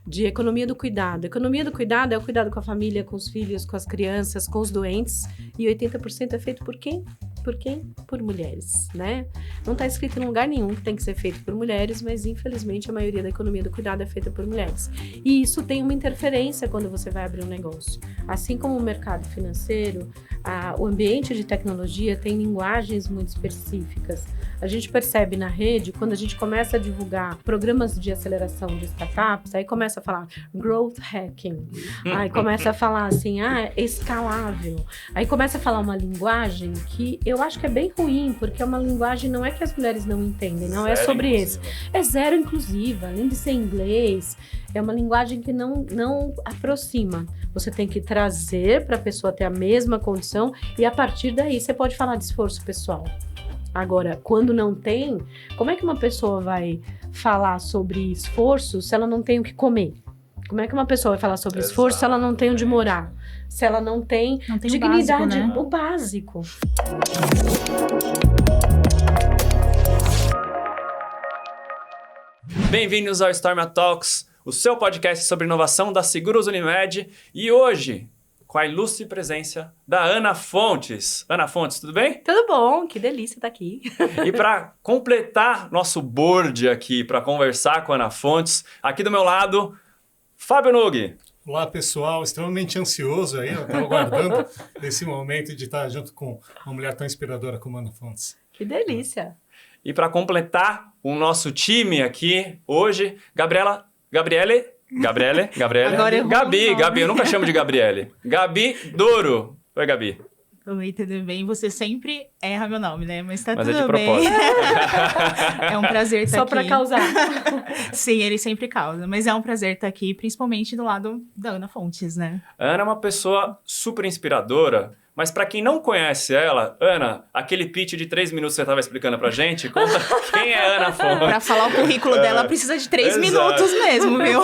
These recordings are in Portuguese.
de economia do cuidado. Economia do cuidado é o cuidado com a família, com os filhos, com as crianças, com os doentes. E 80% é feito por quem? Por quem? Por mulheres, né? Não está escrito em lugar nenhum que tem que ser feito por mulheres, mas infelizmente a maioria da economia do cuidado é feita por mulheres. E isso tem uma interferência quando você vai abrir um negócio. Assim como o mercado financeiro, o ambiente de tecnologia tem linguagens muito específicas. A gente percebe na rede, quando a gente começa a divulgar programas de aceleração de startups, aí começa a falar growth hacking, aí começa a falar assim, escalável, aí começa a falar uma linguagem que eu acho que é bem ruim, porque é uma linguagem, não é que as mulheres não entendem, não é sobre isso. É zero inclusiva, além de ser inglês, é uma linguagem que não aproxima. Você tem que trazer para a pessoa ter a mesma condição e a partir daí você pode falar de esforço pessoal. Agora, quando não tem, como é que uma pessoa vai falar sobre esforço se ela não tem o que comer? Como é que uma pessoa vai falar sobre esforço se ela não tem onde morar? Se ela não tem dignidade, o básico. Bem-vindos ao Storma Talks, o seu podcast sobre inovação da Seguros Unimed. E hoje, com a ilustre presença da Ana Fontes. Ana Fontes, tudo bem? Tudo bom, que delícia estar aqui. E para completar nosso board aqui, para conversar com a Ana Fontes, aqui do meu lado, Fábio Nuggi. Olá, pessoal. Extremamente ansioso aí. Eu estava aguardando esse momento de estar junto com uma mulher tão inspiradora como a Ana Fontes. Que delícia. E para completar o nosso time aqui hoje, Gabriele. Gabi, eu nunca chamo de Gabriele. Gabi Doro. Oi, Gabi. Oi, tudo bem? Você sempre erra meu nome, né? Mas tá tudo é de bem. propósito. É um prazer estar Só aqui. pra causar. Sim, ele sempre causa. Mas é um prazer estar aqui, principalmente do lado da Ana Fontes, né? A Ana é uma pessoa super inspiradora, mas para quem não conhece ela, Ana, aquele pitch de 3 minutos que você estava explicando pra gente, conta quem é a Ana Fontes. Pra falar o currículo dela precisa de 3 minutos mesmo, viu?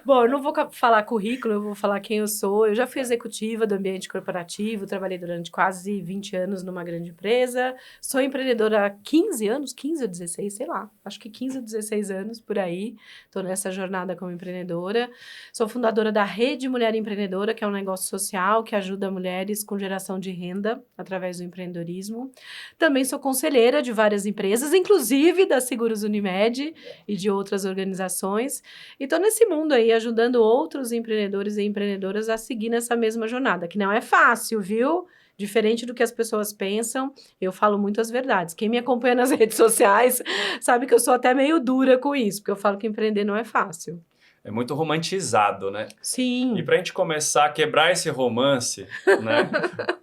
Bom, eu não vou falar currículo, eu vou falar quem eu sou. Eu já fui executiva do ambiente corporativo, trabalhei durante quase 20 anos numa grande empresa. Sou empreendedora há 15 anos, 15 ou 16, sei lá. Acho que 15 ou 16 anos, por aí. Estou nessa jornada como empreendedora. Sou fundadora da Rede Mulher Empreendedora, que é um negócio social que ajuda mulheres com geração de renda através do empreendedorismo. Também sou conselheira de várias empresas, inclusive da Seguros Unimed e de outras organizações. E estou nesse mundo aí, ajudando outros empreendedores e empreendedoras a seguir nessa mesma jornada, que não é fácil, viu? Diferente do que as pessoas pensam, eu falo muito as verdades. Quem me acompanha nas redes sociais sabe que eu sou até meio dura com isso, porque eu falo que empreender não é fácil. É muito romantizado, né? Sim. E pra gente começar a quebrar esse romance, né?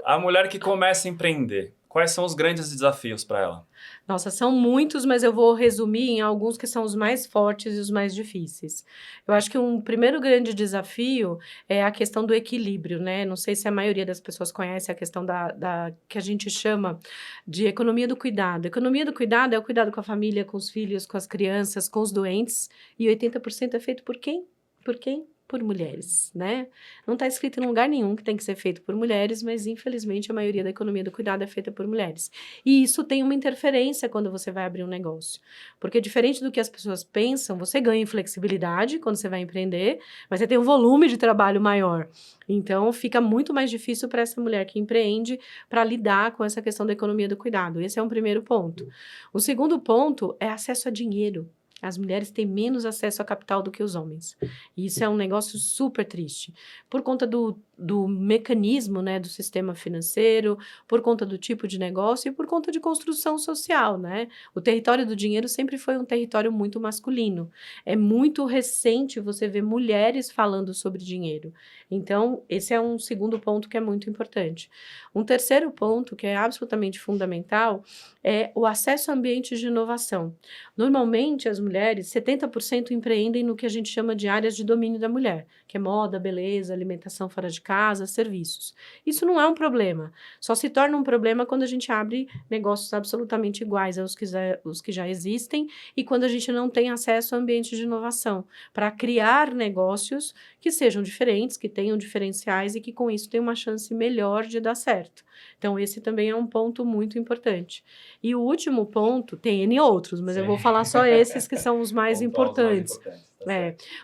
A mulher que começa a empreender, quais são os grandes desafios para ela? Nossa, são muitos, mas eu vou resumir em alguns que são os mais fortes e os mais difíceis. Eu acho que um primeiro grande desafio é a questão do equilíbrio, né? Não sei se a maioria das pessoas conhece a questão da que a gente chama de economia do cuidado. Economia do cuidado é o cuidado com a família, com os filhos, com as crianças, com os doentes. E 80% é feito por quem? Por quem? Por mulheres, né? Não está escrito em lugar nenhum que tem que ser feito por mulheres, mas infelizmente a maioria da economia do cuidado é feita por mulheres. E isso tem uma interferência quando você vai abrir um negócio. Porque diferente do que as pessoas pensam, você ganha em flexibilidade quando você vai empreender, mas você tem um volume de trabalho maior. Então, fica muito mais difícil para essa mulher que empreende para lidar com essa questão da economia do cuidado. Esse é um primeiro ponto. O segundo ponto é acesso a dinheiro. As mulheres têm menos acesso a capital do que os homens. E isso é um negócio super triste. Por conta do mecanismo, né, do sistema financeiro, por conta do tipo de negócio e por conta de construção social, né? O território do dinheiro sempre foi um território muito masculino. É muito recente você ver mulheres falando sobre dinheiro. Então, esse é um segundo ponto que é muito importante. Um terceiro ponto, que é absolutamente fundamental, é o acesso a ambientes de inovação. Normalmente, as mulheres, 70% empreendem no que a gente chama de áreas de domínio da mulher, que é moda, beleza, alimentação fora de casa, serviços. Isso não é um problema. Só se torna um problema quando a gente abre negócios absolutamente iguais aos que já existem e quando a gente não tem acesso a ambientes de inovação, para criar negócios que sejam diferentes, que tenham diferenciais e que com isso tenham uma chance melhor de dar certo. Então, esse também é um ponto muito importante. E o último ponto, tem N outros, mas eu vou falar só esses que são os mais importantes.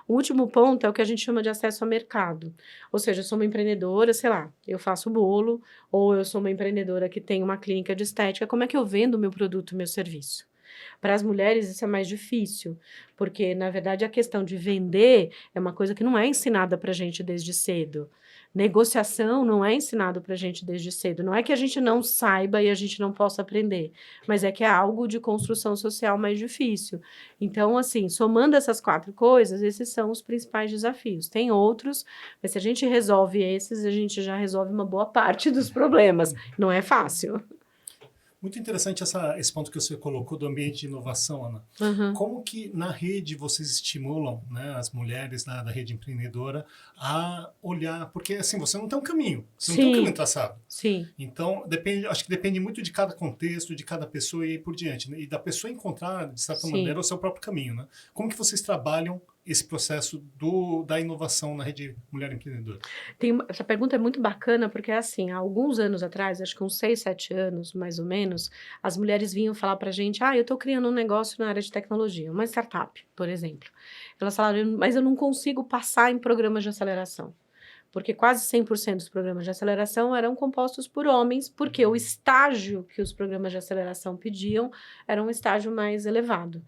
O último ponto é o que a gente chama de acesso ao mercado. Ou seja, eu sou uma empreendedora, sei lá, eu faço bolo, ou eu sou uma empreendedora que tem uma clínica de estética, como é que eu vendo o meu produto, o meu serviço? Para as mulheres isso é mais difícil, porque, na verdade, a questão de vender é uma coisa que não é ensinada para a gente desde cedo. Negociação não é ensinado para a gente desde cedo. Não é que a gente não saiba e a gente não possa aprender, mas é que é algo de construção social mais difícil. Então, assim, somando essas 4 coisas, esses são os principais desafios. Tem outros, mas se a gente resolve esses, a gente já resolve uma boa parte dos problemas. Não é fácil. Muito interessante esse ponto que você colocou do ambiente de inovação, Ana. Uhum. Como que na rede vocês estimulam, né, as mulheres da rede empreendedora a olhar, porque assim, você não tem um caminho, você não tem um caminho traçado. Sim. Então, acho que depende muito de cada contexto, de cada pessoa e aí por diante, né? E da pessoa encontrar, de certa maneira, o seu próprio caminho, né? Como que vocês trabalham esse processo da inovação na rede Mulher Empreendedora? Essa pergunta é muito bacana, porque assim, há alguns anos atrás, acho que uns 6, 7 anos, mais ou menos, as mulheres vinham falar pra gente, eu estou criando um negócio na área de tecnologia, uma startup, por exemplo. Elas falaram, mas eu não consigo passar em programas de aceleração. Porque quase 100% dos programas de aceleração eram compostos por homens, porque o estágio que os programas de aceleração pediam era um estágio mais elevado.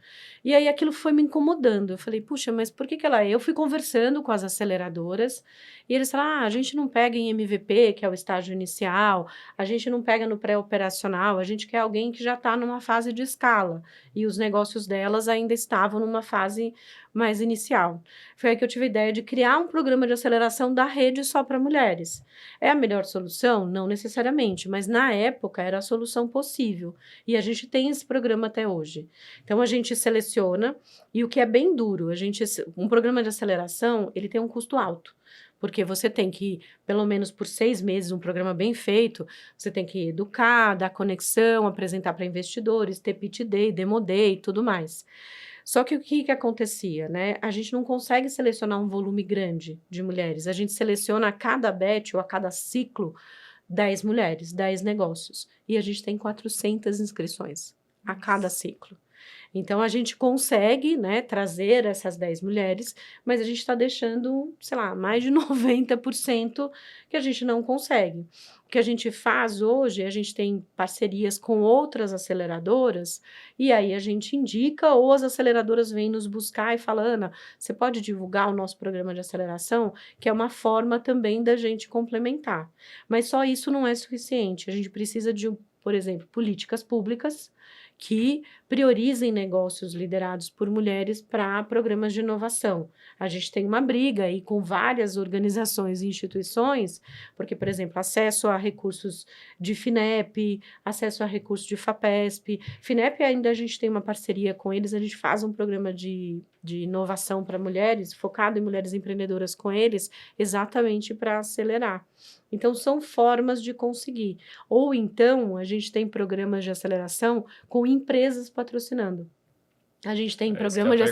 E aí aquilo foi me incomodando. Eu falei, puxa, mas por que ela... Eu fui conversando com as aceleradoras e eles falaram, a gente não pega em MVP, que é o estágio inicial, a gente não pega no pré-operacional, a gente quer alguém que já está numa fase de escala. E os negócios delas ainda estavam numa fase mais inicial. Foi aí que eu tive a ideia de criar um programa de aceleração da rede só para mulheres. É a melhor solução? Não necessariamente, mas na época era a solução possível. E a gente tem esse programa até hoje. Então, a gente seleciona, e o que é bem duro, um programa de aceleração, ele tem um custo alto. Porque você tem que, pelo menos por 6 meses, um programa bem feito, você tem que educar, dar conexão, apresentar para investidores, ter pitch day, demo day e tudo mais. Só que o que acontecia, né? A gente não consegue selecionar um volume grande de mulheres. A gente seleciona a cada batch ou a cada ciclo 10 mulheres, 10 negócios. E a gente tem 400 inscrições a cada ciclo. Então, a gente consegue, né, trazer essas 10 mulheres, mas a gente está deixando, sei lá, mais de 90% que a gente não consegue. O que a gente faz hoje, a gente tem parcerias com outras aceleradoras, e aí a gente indica, ou as aceleradoras vêm nos buscar e falam, Ana, você pode divulgar o nosso programa de aceleração? Que é uma forma também da gente complementar. Mas só isso não é suficiente. A gente precisa de, por exemplo, políticas públicas que priorizem negócios liderados por mulheres para programas de inovação. A gente tem uma briga aí com várias organizações e instituições, porque, por exemplo, acesso a recursos de FINEP, acesso a recursos de FAPESP. FINEP ainda a gente tem uma parceria com eles, a gente faz um programa de inovação para mulheres, focado em mulheres empreendedoras com eles, exatamente para acelerar. Então, são formas de conseguir. Ou então, a gente tem programas de aceleração com empresas patrocinando. A gente tem programa de...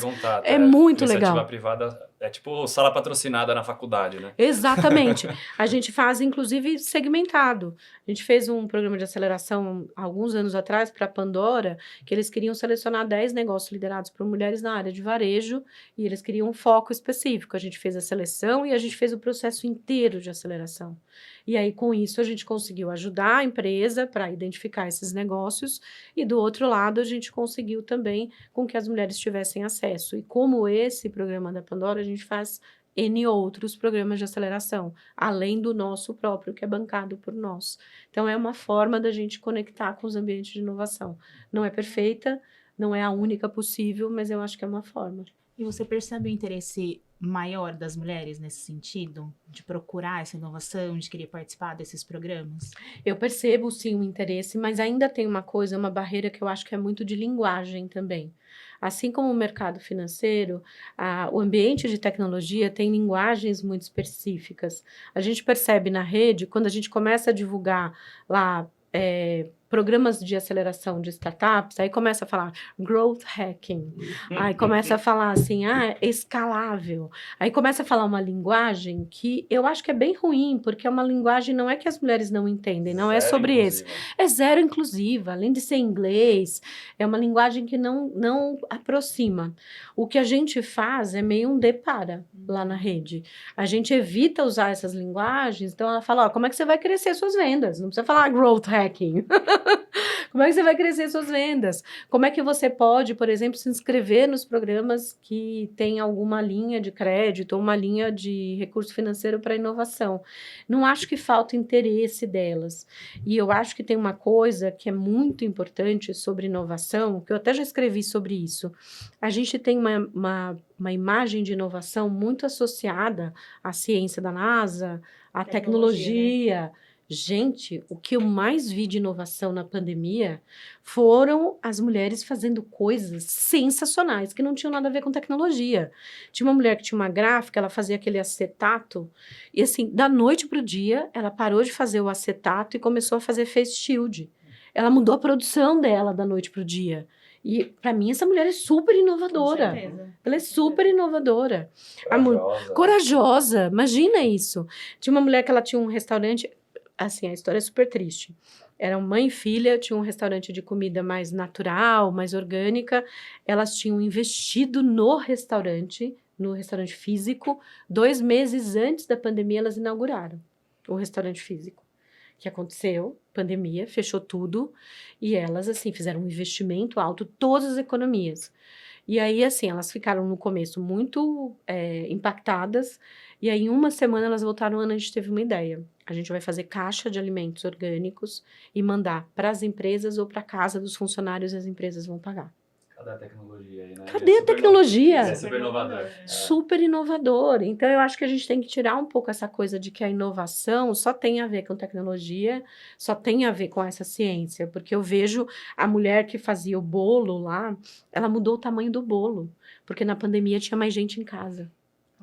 É muito legal. Iniciativa privada é tipo sala patrocinada na faculdade, né? Exatamente. A gente faz, inclusive, segmentado. A gente fez um programa de aceleração alguns anos atrás para a Pandora, que eles queriam selecionar 10 negócios liderados por mulheres na área de varejo e eles queriam um foco específico. A gente fez a seleção e a gente fez o processo inteiro de aceleração. E aí, com isso, a gente conseguiu ajudar a empresa para identificar esses negócios e, do outro lado, a gente conseguiu também com que as mulheres tivessem acesso. E como esse programa da Pandora, a gente faz N outros programas de aceleração, além do nosso próprio, que é bancado por nós. Então, é uma forma da gente conectar com os ambientes de inovação. Não é perfeita, não é a única possível, mas eu acho que é uma forma. E você percebe o interesse maior das mulheres nesse sentido? De procurar essa inovação, de querer participar desses programas? Eu percebo, sim, o interesse, mas ainda tem uma coisa, uma barreira que eu acho que é muito de linguagem também. Assim como o mercado financeiro, o ambiente de tecnologia tem linguagens muito específicas. A gente percebe na rede, quando a gente começa a divulgar lá programas de aceleração de startups, aí começa a falar growth hacking, aí começa a falar assim, escalável, aí começa a falar uma linguagem que eu acho que é bem ruim, porque é uma linguagem, não é que as mulheres não entendem, não é sobre isso. É zero inclusiva, além de ser inglês, é uma linguagem que não aproxima. O que a gente faz é meio um depara lá na rede. A gente evita usar essas linguagens, então ela fala, como é que você vai crescer suas vendas? Não precisa falar growth hacking. Como é que você vai crescer suas vendas? Como é que você pode, por exemplo, se inscrever nos programas que tem alguma linha de crédito ou uma linha de recurso financeiro para inovação? Não acho que falta interesse delas. E eu acho que tem uma coisa que é muito importante sobre inovação, que eu até já escrevi sobre isso. A gente tem uma imagem de inovação muito associada à ciência da NASA, à tecnologia. Né? Gente, o que eu mais vi de inovação na pandemia foram as mulheres fazendo coisas sensacionais que não tinham nada a ver com tecnologia. Tinha uma mulher que tinha uma gráfica, ela fazia aquele acetato, e assim, da noite para o dia, ela parou de fazer o acetato e começou a fazer face shield. Ela mudou a produção dela da noite para o dia. E, para mim, essa mulher é super inovadora. Com certeza. Ela é super inovadora. Corajosa, imagina isso. Tinha uma mulher que ela tinha um restaurante... Assim, a história é super triste. Eram mãe e filha, tinham um restaurante de comida mais natural, mais orgânica. Elas tinham investido no restaurante físico. 2 meses antes da pandemia, elas inauguraram o restaurante físico. O que aconteceu? Pandemia, fechou tudo. E elas, assim, fizeram um investimento alto, todas as economias. E aí, assim, elas ficaram no começo muito impactadas. E aí, em uma semana, elas voltaram, Ana, a gente teve uma ideia. A gente vai fazer caixa de alimentos orgânicos e mandar para as empresas ou para a casa dos funcionários e as empresas vão pagar. Cadê a tecnologia aí, né? Cadê a tecnologia? É super inovador. Super inovador. Então, eu acho que a gente tem que tirar um pouco essa coisa de que a inovação só tem a ver com tecnologia, só tem a ver com essa ciência. Porque eu vejo a mulher que fazia o bolo lá, ela mudou o tamanho do bolo, porque na pandemia tinha mais gente em casa.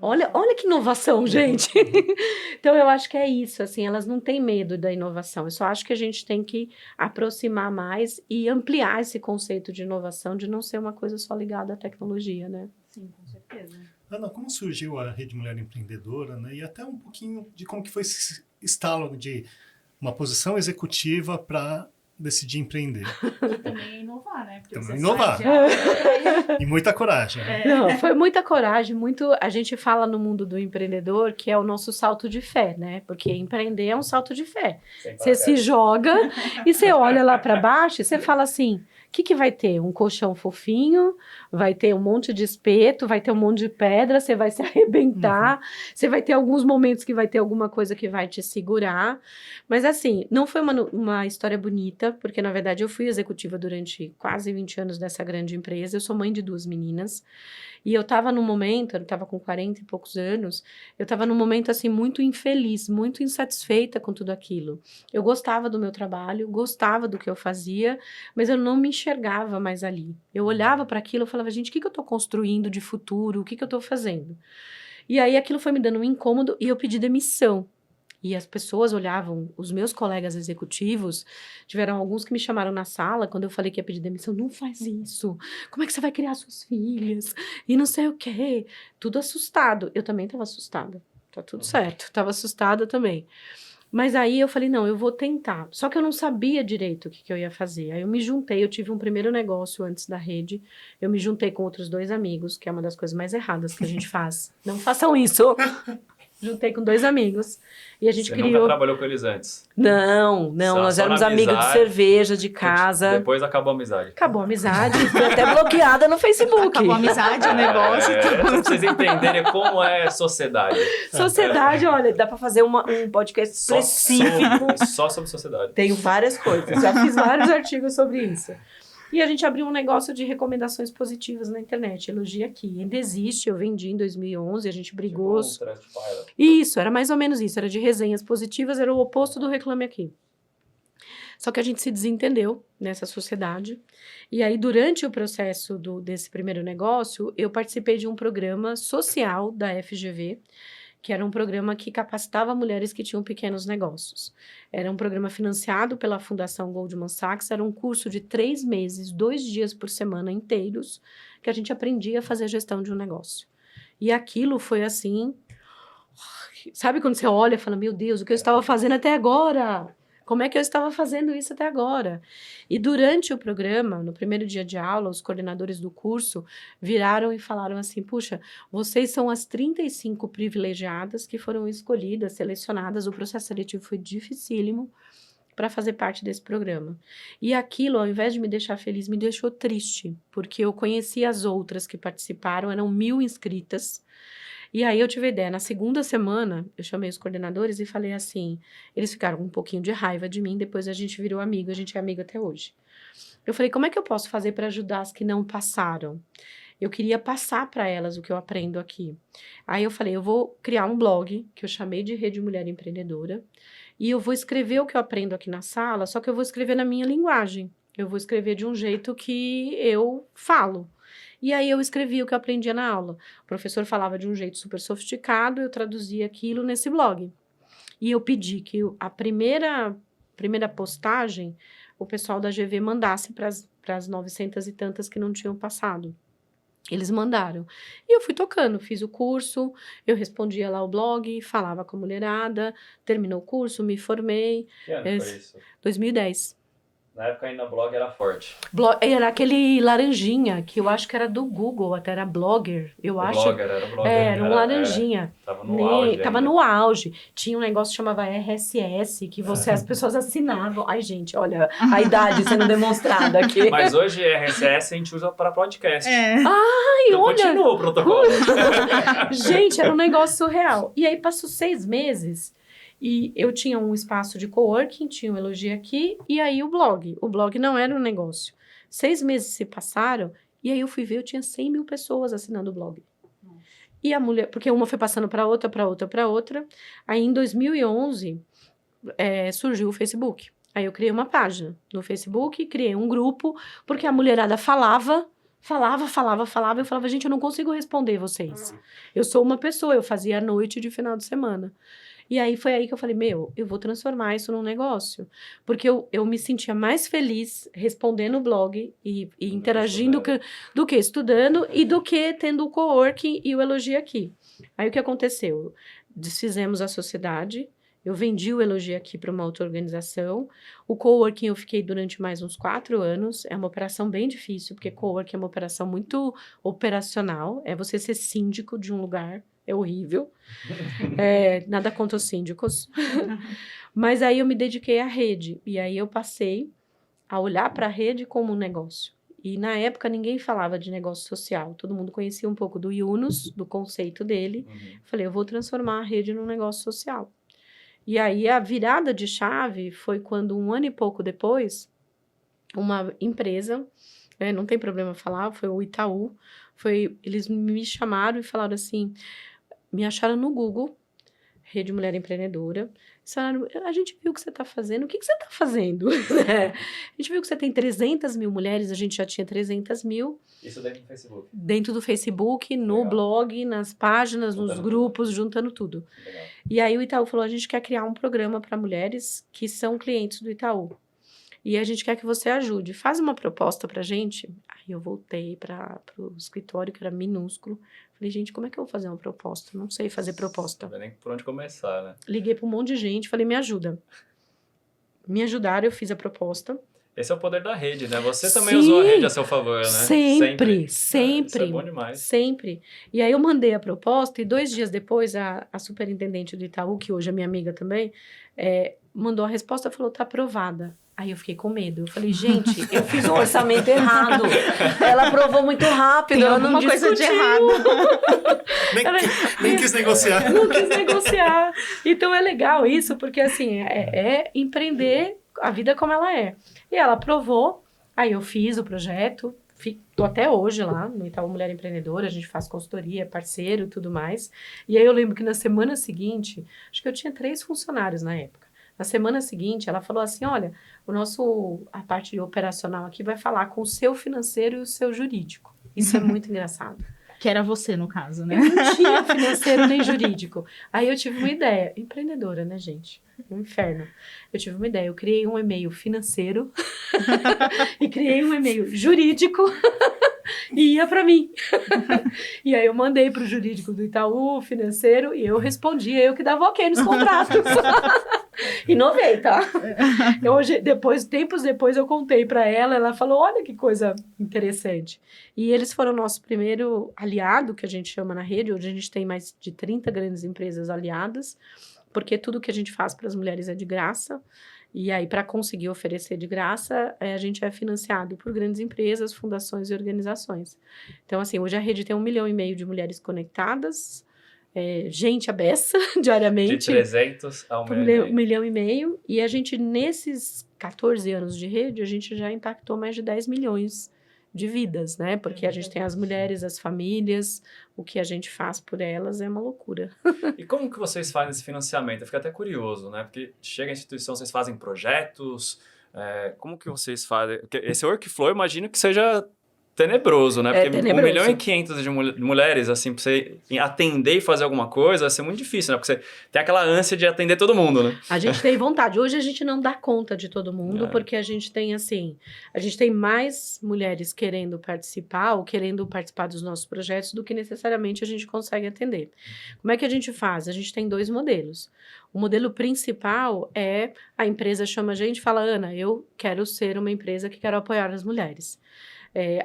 Olha que inovação, gente. Então, eu acho que é isso, assim, elas não têm medo da inovação. Eu só acho que a gente tem que aproximar mais e ampliar esse conceito de inovação, de não ser uma coisa só ligada à tecnologia, né? Sim, com certeza. Ana, como surgiu a Rede Mulher Empreendedora, né? E até um pouquinho de como que foi esse estalo de uma posição executiva para decidir empreender. Também é inovar, né? Porque também inovar. E muita coragem. Né? Não, foi muita coragem, a gente fala no mundo do empreendedor que é o nosso salto de fé, né? Porque empreender é um salto de fé. Você se joga e você olha lá para baixo e você fala assim, o que vai ter? Um colchão fofinho, vai ter um monte de espeto, vai ter um monte de pedra, você vai se arrebentar, você vai ter alguns momentos que vai ter alguma coisa que vai te segurar. Mas assim, não foi uma história bonita, porque na verdade eu fui executiva durante quase 20 anos dessa grande empresa, eu sou mãe de 2 meninas, e eu estava num momento, eu estava com 40 e poucos anos, eu estava num momento assim muito infeliz, muito insatisfeita com tudo aquilo. Eu gostava do meu trabalho, gostava do que eu fazia, mas eu não me enxergava mais ali. Eu olhava para aquilo e falava, gente, o que eu estou construindo de futuro? O que eu estou fazendo? E aí aquilo foi me dando um incômodo e eu pedi demissão. E as pessoas olhavam, os meus colegas executivos, tiveram alguns que me chamaram na sala, quando eu falei que ia pedir demissão, não faz isso, como é que você vai criar suas filhas? E não sei o quê, tudo assustado. Eu também estava assustada, tá tudo certo, estava assustada também. Mas aí eu falei, não, eu vou tentar. Só que eu não sabia direito o que eu ia fazer. Aí eu me juntei, eu tive um primeiro negócio antes da rede, eu me juntei com outros 2 amigos, que é uma das coisas mais erradas que a gente faz. Não façam isso! Juntei com 2 amigos e a gente Você criou... nunca trabalhou com eles antes? Não, nós éramos amigos de cerveja, de casa. Depois acabou a amizade. Acabou a amizade, fui até bloqueada no Facebook. Acabou a amizade, o negócio. Pra vocês entenderem como é sociedade. Sociedade, olha, dá pra fazer um podcast específico. Só sobre sociedade. Tenho várias coisas, já fiz vários artigos sobre isso. E a gente abriu um negócio de recomendações positivas na internet, Elogia Aqui. Ainda existe, eu vendi em 2011, a gente brigou. Isso, era mais ou menos isso, era de resenhas positivas, era o oposto do Reclame Aqui. Só que a gente se desentendeu nessa sociedade. E aí, durante o processo desse primeiro negócio, eu participei de um programa social da FGV, que era um programa que capacitava mulheres que tinham pequenos negócios. Era um programa financiado pela Fundação Goldman Sachs, era um curso de 3 meses, 2 dias por semana inteiros, que a gente aprendia a fazer gestão de um negócio. E aquilo foi assim... Sabe quando você olha e fala, meu Deus, o que eu estava fazendo até agora? Como é que eu estava fazendo isso até agora? E durante o programa, no primeiro dia de aula, os coordenadores do curso viraram e falaram assim, puxa, vocês são as 35 privilegiadas que foram escolhidas, selecionadas, o processo seletivo foi dificílimo para fazer parte desse programa. E aquilo, ao invés de me deixar feliz, me deixou triste, porque eu conheci as outras que participaram, eram 1.000 inscritas. E aí eu tive a ideia, na segunda semana, eu chamei os coordenadores e falei assim, eles ficaram com um pouquinho de raiva de mim, depois a gente virou amigo, a gente é amigo até hoje. Eu falei, como é que eu posso fazer para ajudar as que não passaram? Eu queria passar para elas o que eu aprendo aqui. Aí eu falei, eu vou criar um blog, que eu chamei de Rede Mulher Empreendedora, e eu vou escrever o que eu aprendo aqui na sala, só que eu vou escrever na minha linguagem. Eu vou escrever de um jeito que eu falo. E aí eu escrevi o que eu aprendia na aula. O professor falava de um jeito super sofisticado, eu traduzia aquilo nesse blog. E eu pedi que a primeira postagem, o pessoal da GV mandasse para as 900 e tantas que não tinham passado. Eles mandaram. E eu fui tocando, fiz o curso, eu respondia lá o blog, falava com a mulherada, terminou o curso, me formei. Que ano foi isso? 2010. Na época ainda o blog era forte. Era aquele laranjinha, que eu acho que era do Google, até era Blogger, eu acho. Era o Blogger. Era um laranjinha. Tava no auge. Tava no auge. Tinha um negócio que chamava RSS, que as pessoas assinavam. Ai, gente, olha a idade sendo demonstrada aqui. Mas hoje RSS a gente usa para podcast. Ai, então olha. continua o protocolo. Gente, era um negócio surreal. E aí passou 6 meses... E eu tinha um espaço de coworking, tinha um Elogia aqui, e aí o blog. O blog não era um negócio. 6 meses se passaram, e aí eu fui ver, eu tinha 100 mil pessoas assinando o blog. E a mulher, porque uma foi passando para outra, para outra, para outra. Aí em 2011, surgiu o Facebook. Aí eu criei uma página no Facebook, criei um grupo, porque a mulherada falava. Eu falava, gente, eu não consigo responder vocês. Eu sou uma pessoa, eu fazia à noite de final de semana. E aí foi aí que eu falei, eu vou transformar isso num negócio. Porque eu me sentia mais feliz respondendo o blog e interagindo do que estudando e do que tendo o coworking e o Elogia aqui. Aí o que aconteceu? Desfizemos a sociedade, eu vendi o Elogia aqui para uma outra organização. O coworking eu fiquei durante mais uns 4 anos. É uma operação bem difícil, porque coworking é uma operação muito operacional. É você ser síndico de um lugar. É horrível. Nada contra os síndicos. Mas aí eu me dediquei à rede. E aí eu passei a olhar para a rede como um negócio. E na época ninguém falava de negócio social. Todo mundo conhecia um pouco do Yunus, do conceito dele. Falei, eu vou transformar a rede num negócio social. E aí a virada de chave foi quando 1 ano e pouco depois, uma empresa, não tem problema falar, foi o Itaú, eles me chamaram e falaram assim, me acharam no Google, Rede Mulher Empreendedora, falaram, a gente viu o que você está fazendo, o que você está fazendo? A gente viu que você tem 300 mil mulheres, a gente já tinha 300 mil. Isso dentro do Facebook? Dentro do Facebook, no blog, nas páginas, nos grupos, juntando tudo. Legal. E aí o Itaú falou, a gente quer criar um programa para mulheres que são clientes do Itaú. E a gente quer que você ajude. Faz uma proposta pra gente. Aí eu voltei pro escritório, que era minúsculo. Falei, gente, como é que eu vou fazer uma proposta? Não sei fazer proposta. Não sei nem por onde começar, né? Liguei pra um monte de gente, falei, me ajuda. Me ajudaram, eu fiz a proposta. Esse é o poder da rede, né? Você também usou a rede a seu favor, né? Sempre. Isso é bom demais. Sempre. E aí eu mandei a proposta e 2 dias depois a superintendente do Itaú, que hoje é minha amiga também, mandou a resposta e falou, tá aprovada. Aí eu fiquei com medo. Eu falei, gente, eu fiz um orçamento errado. Ela aprovou muito rápido, Tem ela não alguma coisa de errado. Nem quis negociar. Não quis negociar. Então é legal isso, porque assim, empreender a vida como ela é. E ela aprovou, aí eu fiz o projeto, tô até hoje lá no Itaú Mulher Empreendedora, a gente faz consultoria, parceiro e tudo mais. E aí eu lembro que na semana seguinte, acho que eu tinha 3 funcionários na época. Na semana seguinte, ela falou assim, olha, a parte operacional aqui vai falar com o seu financeiro e o seu jurídico. Isso é muito engraçado. Que era você, no caso, né? Eu não tinha financeiro nem jurídico. Aí eu tive uma ideia. Empreendedora, né, gente? Um inferno. Eu tive uma ideia. Eu criei um e-mail financeiro e criei um e-mail jurídico e ia para mim. E aí eu mandei para o jurídico do Itaú, financeiro, e eu respondia, eu que dava ok nos contratos. Inovei, tá? Eu, hoje, tempos depois eu contei para ela, ela falou, olha que coisa interessante. E eles foram o nosso primeiro aliado, que a gente chama na rede. Hoje a gente tem mais de 30 grandes empresas aliadas, porque tudo que a gente faz para as mulheres é de graça. E aí, para conseguir oferecer de graça, a gente é financiado por grandes empresas, fundações e organizações. Então, assim, hoje a rede tem 1,5 milhão de mulheres conectadas, gente à beça, diariamente. De 300 a 1,5 milhão. 1,5 milhão. E a gente, nesses 14 anos de rede, a gente já impactou mais de 10 milhões de vidas, né? Porque a gente tem as mulheres, as famílias, o que a gente faz por elas é uma loucura. E como que vocês fazem esse financiamento? Eu fico até curioso, né? Porque chega a instituição, vocês fazem projetos, como que vocês fazem? Porque esse workflow eu imagino que seja tenebroso, né? Porque tenebroso. 1,5 milhão de mulheres, assim, pra você atender e fazer alguma coisa, vai ser muito difícil, né? Porque você tem aquela ânsia de atender todo mundo, né? A gente tem vontade. Hoje a gente não dá conta de todo mundo, porque a gente tem, assim, a gente tem mais mulheres querendo participar ou querendo participar dos nossos projetos do que necessariamente a gente consegue atender. Como é que a gente faz? A gente tem 2 modelos. O modelo principal é a empresa chama a gente e fala, Ana, eu quero ser uma empresa que quero apoiar as mulheres.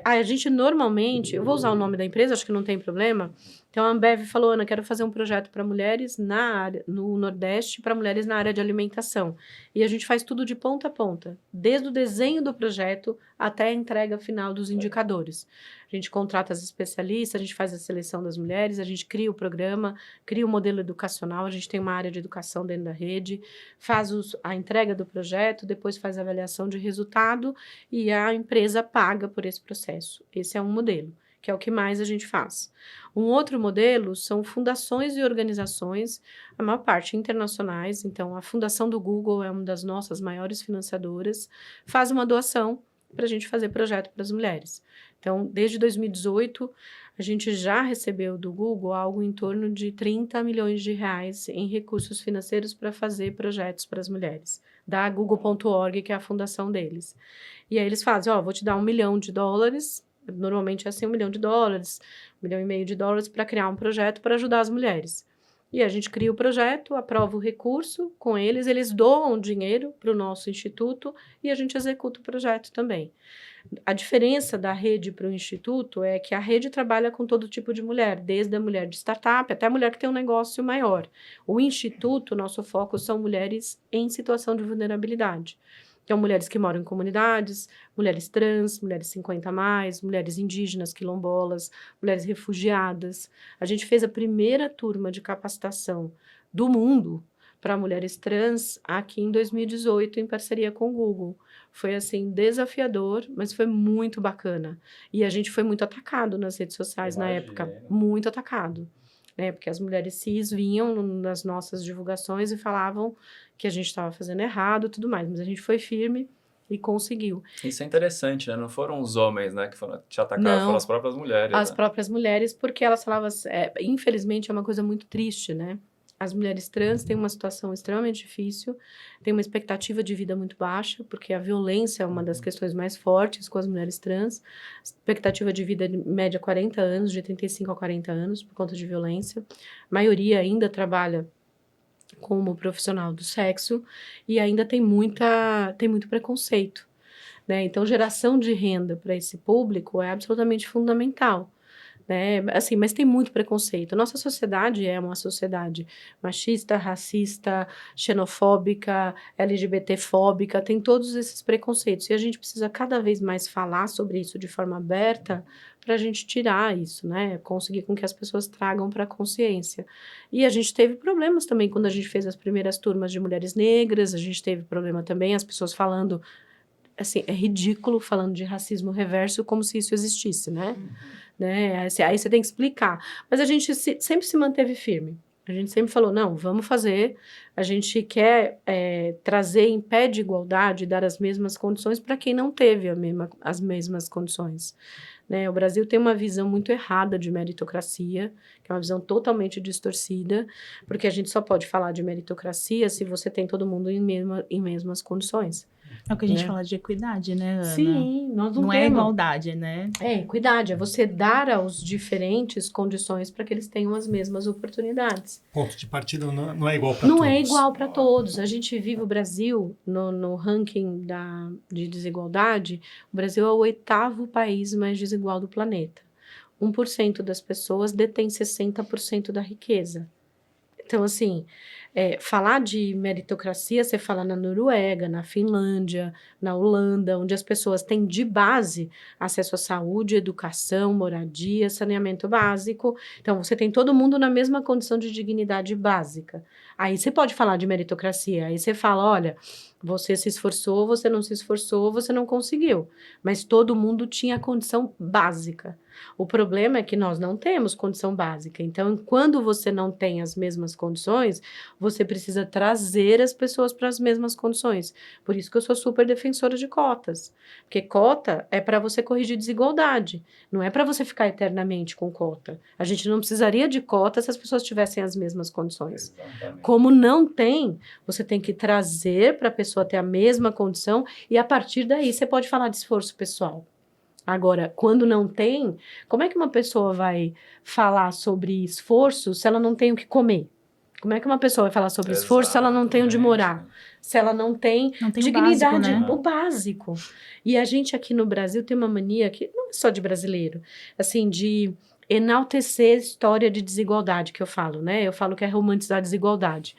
A gente normalmente, eu vou usar o nome da empresa, acho que não tem problema. Então a Ambev falou, Ana, quero fazer um projeto para mulheres no Nordeste, para mulheres na área de alimentação. E a gente faz tudo de ponta a ponta, desde o desenho do projeto até a entrega final dos indicadores. A gente contrata as especialistas, a gente faz a seleção das mulheres, a gente cria o programa, cria o modelo educacional, a gente tem uma área de educação dentro da rede, faz a entrega do projeto, depois faz a avaliação de resultado e a empresa paga por esse processo. Esse é um modelo, que é o que mais a gente faz. Um outro modelo são fundações e organizações, a maior parte internacionais. Então, a Fundação do Google é uma das nossas maiores financiadoras, faz uma doação para a gente fazer projeto para as mulheres. Então, desde 2018, a gente já recebeu do Google algo em torno de 30 milhões de reais em recursos financeiros para fazer projetos para as mulheres, da Google.org, que é a fundação deles. E aí eles fazem, vou te dar $1 milhão, normalmente é assim, $1 milhão, $1,5 milhão para criar um projeto para ajudar as mulheres. E a gente cria o projeto, aprova o recurso com eles, eles doam dinheiro para o nosso instituto e a gente executa o projeto também. A diferença da rede para o instituto é que a rede trabalha com todo tipo de mulher, desde a mulher de startup até a mulher que tem um negócio maior. O instituto, nosso foco são mulheres em situação de vulnerabilidade. Então, mulheres que moram em comunidades, mulheres trans, mulheres 50 a mais, mulheres indígenas, quilombolas, mulheres refugiadas. A gente fez a primeira turma de capacitação do mundo para mulheres trans aqui em 2018, em parceria com o Google. Foi, assim, desafiador, mas foi muito bacana. E a gente foi muito atacado nas redes sociais na época, muito atacado. Né, porque as mulheres cis vinham nas nossas divulgações e falavam que a gente estava fazendo errado e tudo mais, mas a gente foi firme e conseguiu. Isso é interessante, né? Não foram os homens, né, que te atacaram, Não, foram as próprias mulheres. As né? próprias mulheres, porque elas falavam, infelizmente é uma coisa muito triste, né? As mulheres trans têm uma situação extremamente difícil, têm uma expectativa de vida muito baixa, porque a violência é uma das questões mais fortes com as mulheres trans. Expectativa de vida média 40 anos, de 35 a 40 anos, por conta de violência. A maioria ainda trabalha como profissional do sexo e ainda tem muito preconceito, né? Então, geração de renda para esse público é absolutamente fundamental. Né? Assim, mas tem muito preconceito. Nossa sociedade é uma sociedade machista, racista, xenofóbica, LGBTfóbica, tem todos esses preconceitos. E a gente precisa cada vez mais falar sobre isso de forma aberta para a gente tirar isso, né? Conseguir com que as pessoas tragam para a consciência. E a gente teve problemas também quando a gente fez as primeiras turmas de mulheres negras, a gente teve problema também, as pessoas falando, assim, é ridículo falando de racismo reverso como se isso existisse, né? Né? Aí você tem que explicar. Mas a gente sempre se manteve firme. A gente sempre falou, não, vamos fazer. A gente quer trazer em pé de igualdade, dar as mesmas condições para quem não teve as mesmas condições. né? O Brasil tem uma visão muito errada de meritocracia, que é uma visão totalmente distorcida, porque a gente só pode falar de meritocracia se você tem todo mundo em mesmas condições. É o que a gente Né? fala de equidade, né, Ana? Sim, nós não Não é temos. igualdade, né? É, equidade, é você dar aos diferentes condições para que eles tenham as mesmas oportunidades. Ponto de partida não é igual para Não todos. é igual para todos. A gente vive o Brasil no ranking de desigualdade. O Brasil é o 8º país mais desigual do planeta. 1% das pessoas detém 60% da riqueza. Então, assim, falar de meritocracia, você fala na Noruega, na Finlândia, na Holanda, onde as pessoas têm de base acesso à saúde, educação, moradia, saneamento básico. Então, você tem todo mundo na mesma condição de dignidade básica. Aí você pode falar de meritocracia, aí você fala, olha, você se esforçou, você não se esforçou, você não conseguiu. Mas todo mundo tinha condição básica. O problema é que nós não temos condição básica. Então, quando você não tem as mesmas condições, você precisa trazer as pessoas para as mesmas condições. Por isso que eu sou super defensora de cotas. Porque cota é para você corrigir desigualdade. Não é para você ficar eternamente com cota. A gente não precisaria de cota se as pessoas tivessem as mesmas condições. Exatamente. Como não tem, você tem que trazer para a pessoa ter a mesma condição e a partir daí você pode falar de esforço pessoal. Agora, quando não tem, como é que uma pessoa vai falar sobre esforço se ela não tem o que comer? Como é que uma pessoa vai falar sobre esforço se ela não tem onde morar? Se ela não tem Não tem dignidade, o básico, né? o básico. E a gente aqui no Brasil tem uma mania que não é só de brasileiro, assim, de enaltecer a história de desigualdade que eu falo, né? Eu falo que é romantizar a desigualdade.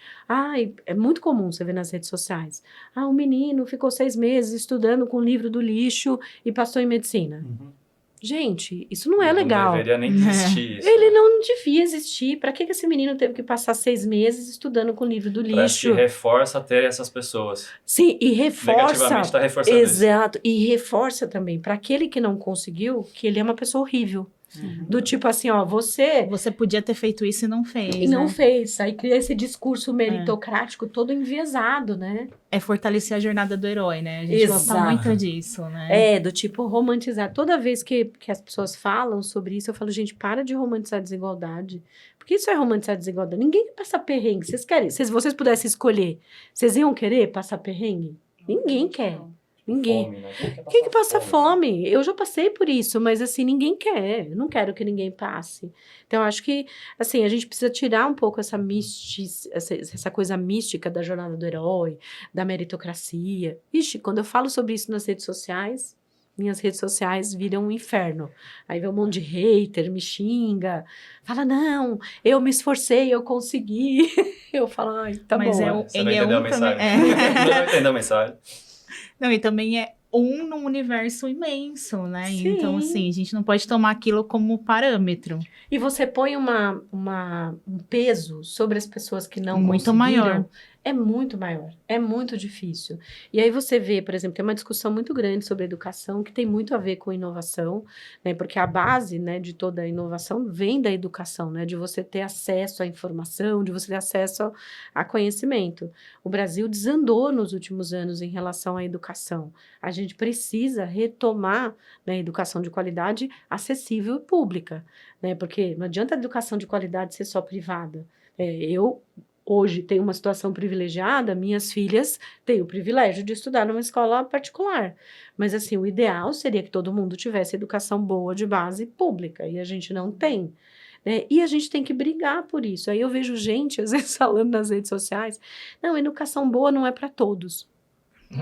É muito comum você ver nas redes sociais. O menino ficou 6 meses estudando com o livro do lixo e passou em medicina. Uhum. Gente, isso não é legal. Não deveria nem existir isso. Ele não devia existir. Para que esse menino teve que passar 6 meses estudando com o livro do Parece que lixo? reforça ter essas pessoas. Sim, e reforça. Negativamente está reforçando isso. Exato. E reforça também para aquele que não conseguiu que ele é uma pessoa horrível. Do tipo assim, ó, você podia ter feito isso e não fez. e não né? fez. Aí cria esse discurso meritocrático todo enviesado, né? É fortalecer a jornada do herói, né? A gente gosta Exato. muito disso, né? Do tipo romantizar. Toda vez que as pessoas falam sobre isso, eu falo, gente, para de romantizar a desigualdade. Porque isso é romantizar a desigualdade. Ninguém quer passar perrengue. Vocês querem? Se vocês pudessem escolher, vocês iam querer passar perrengue? Ninguém quer. Ninguém. Fome, né? Quem que passa fome? Eu já passei por isso, mas assim, ninguém quer. Eu não quero que ninguém passe. Então, eu acho que, assim, a gente precisa tirar um pouco essa coisa mística da jornada do herói, da meritocracia. Ixi, quando eu falo sobre isso nas redes sociais, minhas redes sociais viram um inferno. Aí vem um monte de hater, me xinga, fala, não, eu me esforcei, eu consegui. Eu falo, ai, tá Mas bom. Você não entendeu a mensagem. Não entendeu a mensagem. Não, e também é num universo imenso, né? Sim. Então, assim, a gente não pode tomar aquilo como parâmetro. E você põe um peso sobre as pessoas que não Muito conseguiram. maior. É muito maior. É muito difícil. E aí você vê, por exemplo, tem uma discussão muito grande sobre educação que tem muito a ver com inovação, né? Porque a base, né, de toda a inovação vem da educação, né? De você ter acesso à informação, de você ter acesso a conhecimento. O Brasil desandou nos últimos anos em relação à educação. A gente precisa retomar, né, educação de qualidade acessível e pública, né? Porque não adianta a educação de qualidade ser só privada. Eu hoje tenho uma situação privilegiada, minhas filhas têm o privilégio de estudar numa escola particular. Mas, assim, o ideal seria que todo mundo tivesse educação boa de base pública, e a gente não tem. E a gente tem que brigar por isso. Aí eu vejo gente, às vezes, falando nas redes sociais, não, educação boa não é para todos.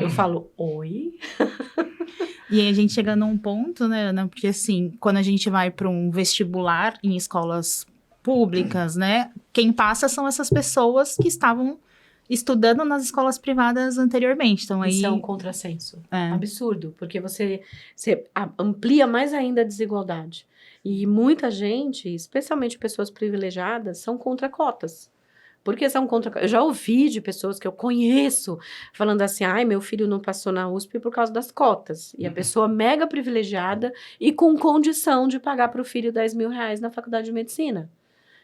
Eu falo, oi? E aí a gente chega num ponto, né, Ana? Porque, assim, quando a gente vai para um vestibular em escolas públicas, né? Quem passa são essas pessoas que estavam estudando nas escolas privadas anteriormente. Então, aí... Isso é um contrassenso. Absurdo, porque você amplia mais ainda a desigualdade. E muita gente, especialmente pessoas privilegiadas, são contra cotas. Porque são contra... Eu já ouvi de pessoas que eu conheço falando assim, meu filho não passou na USP por causa das cotas. E a pessoa mega privilegiada e com condição de pagar para o filho R$10.000 na faculdade de medicina.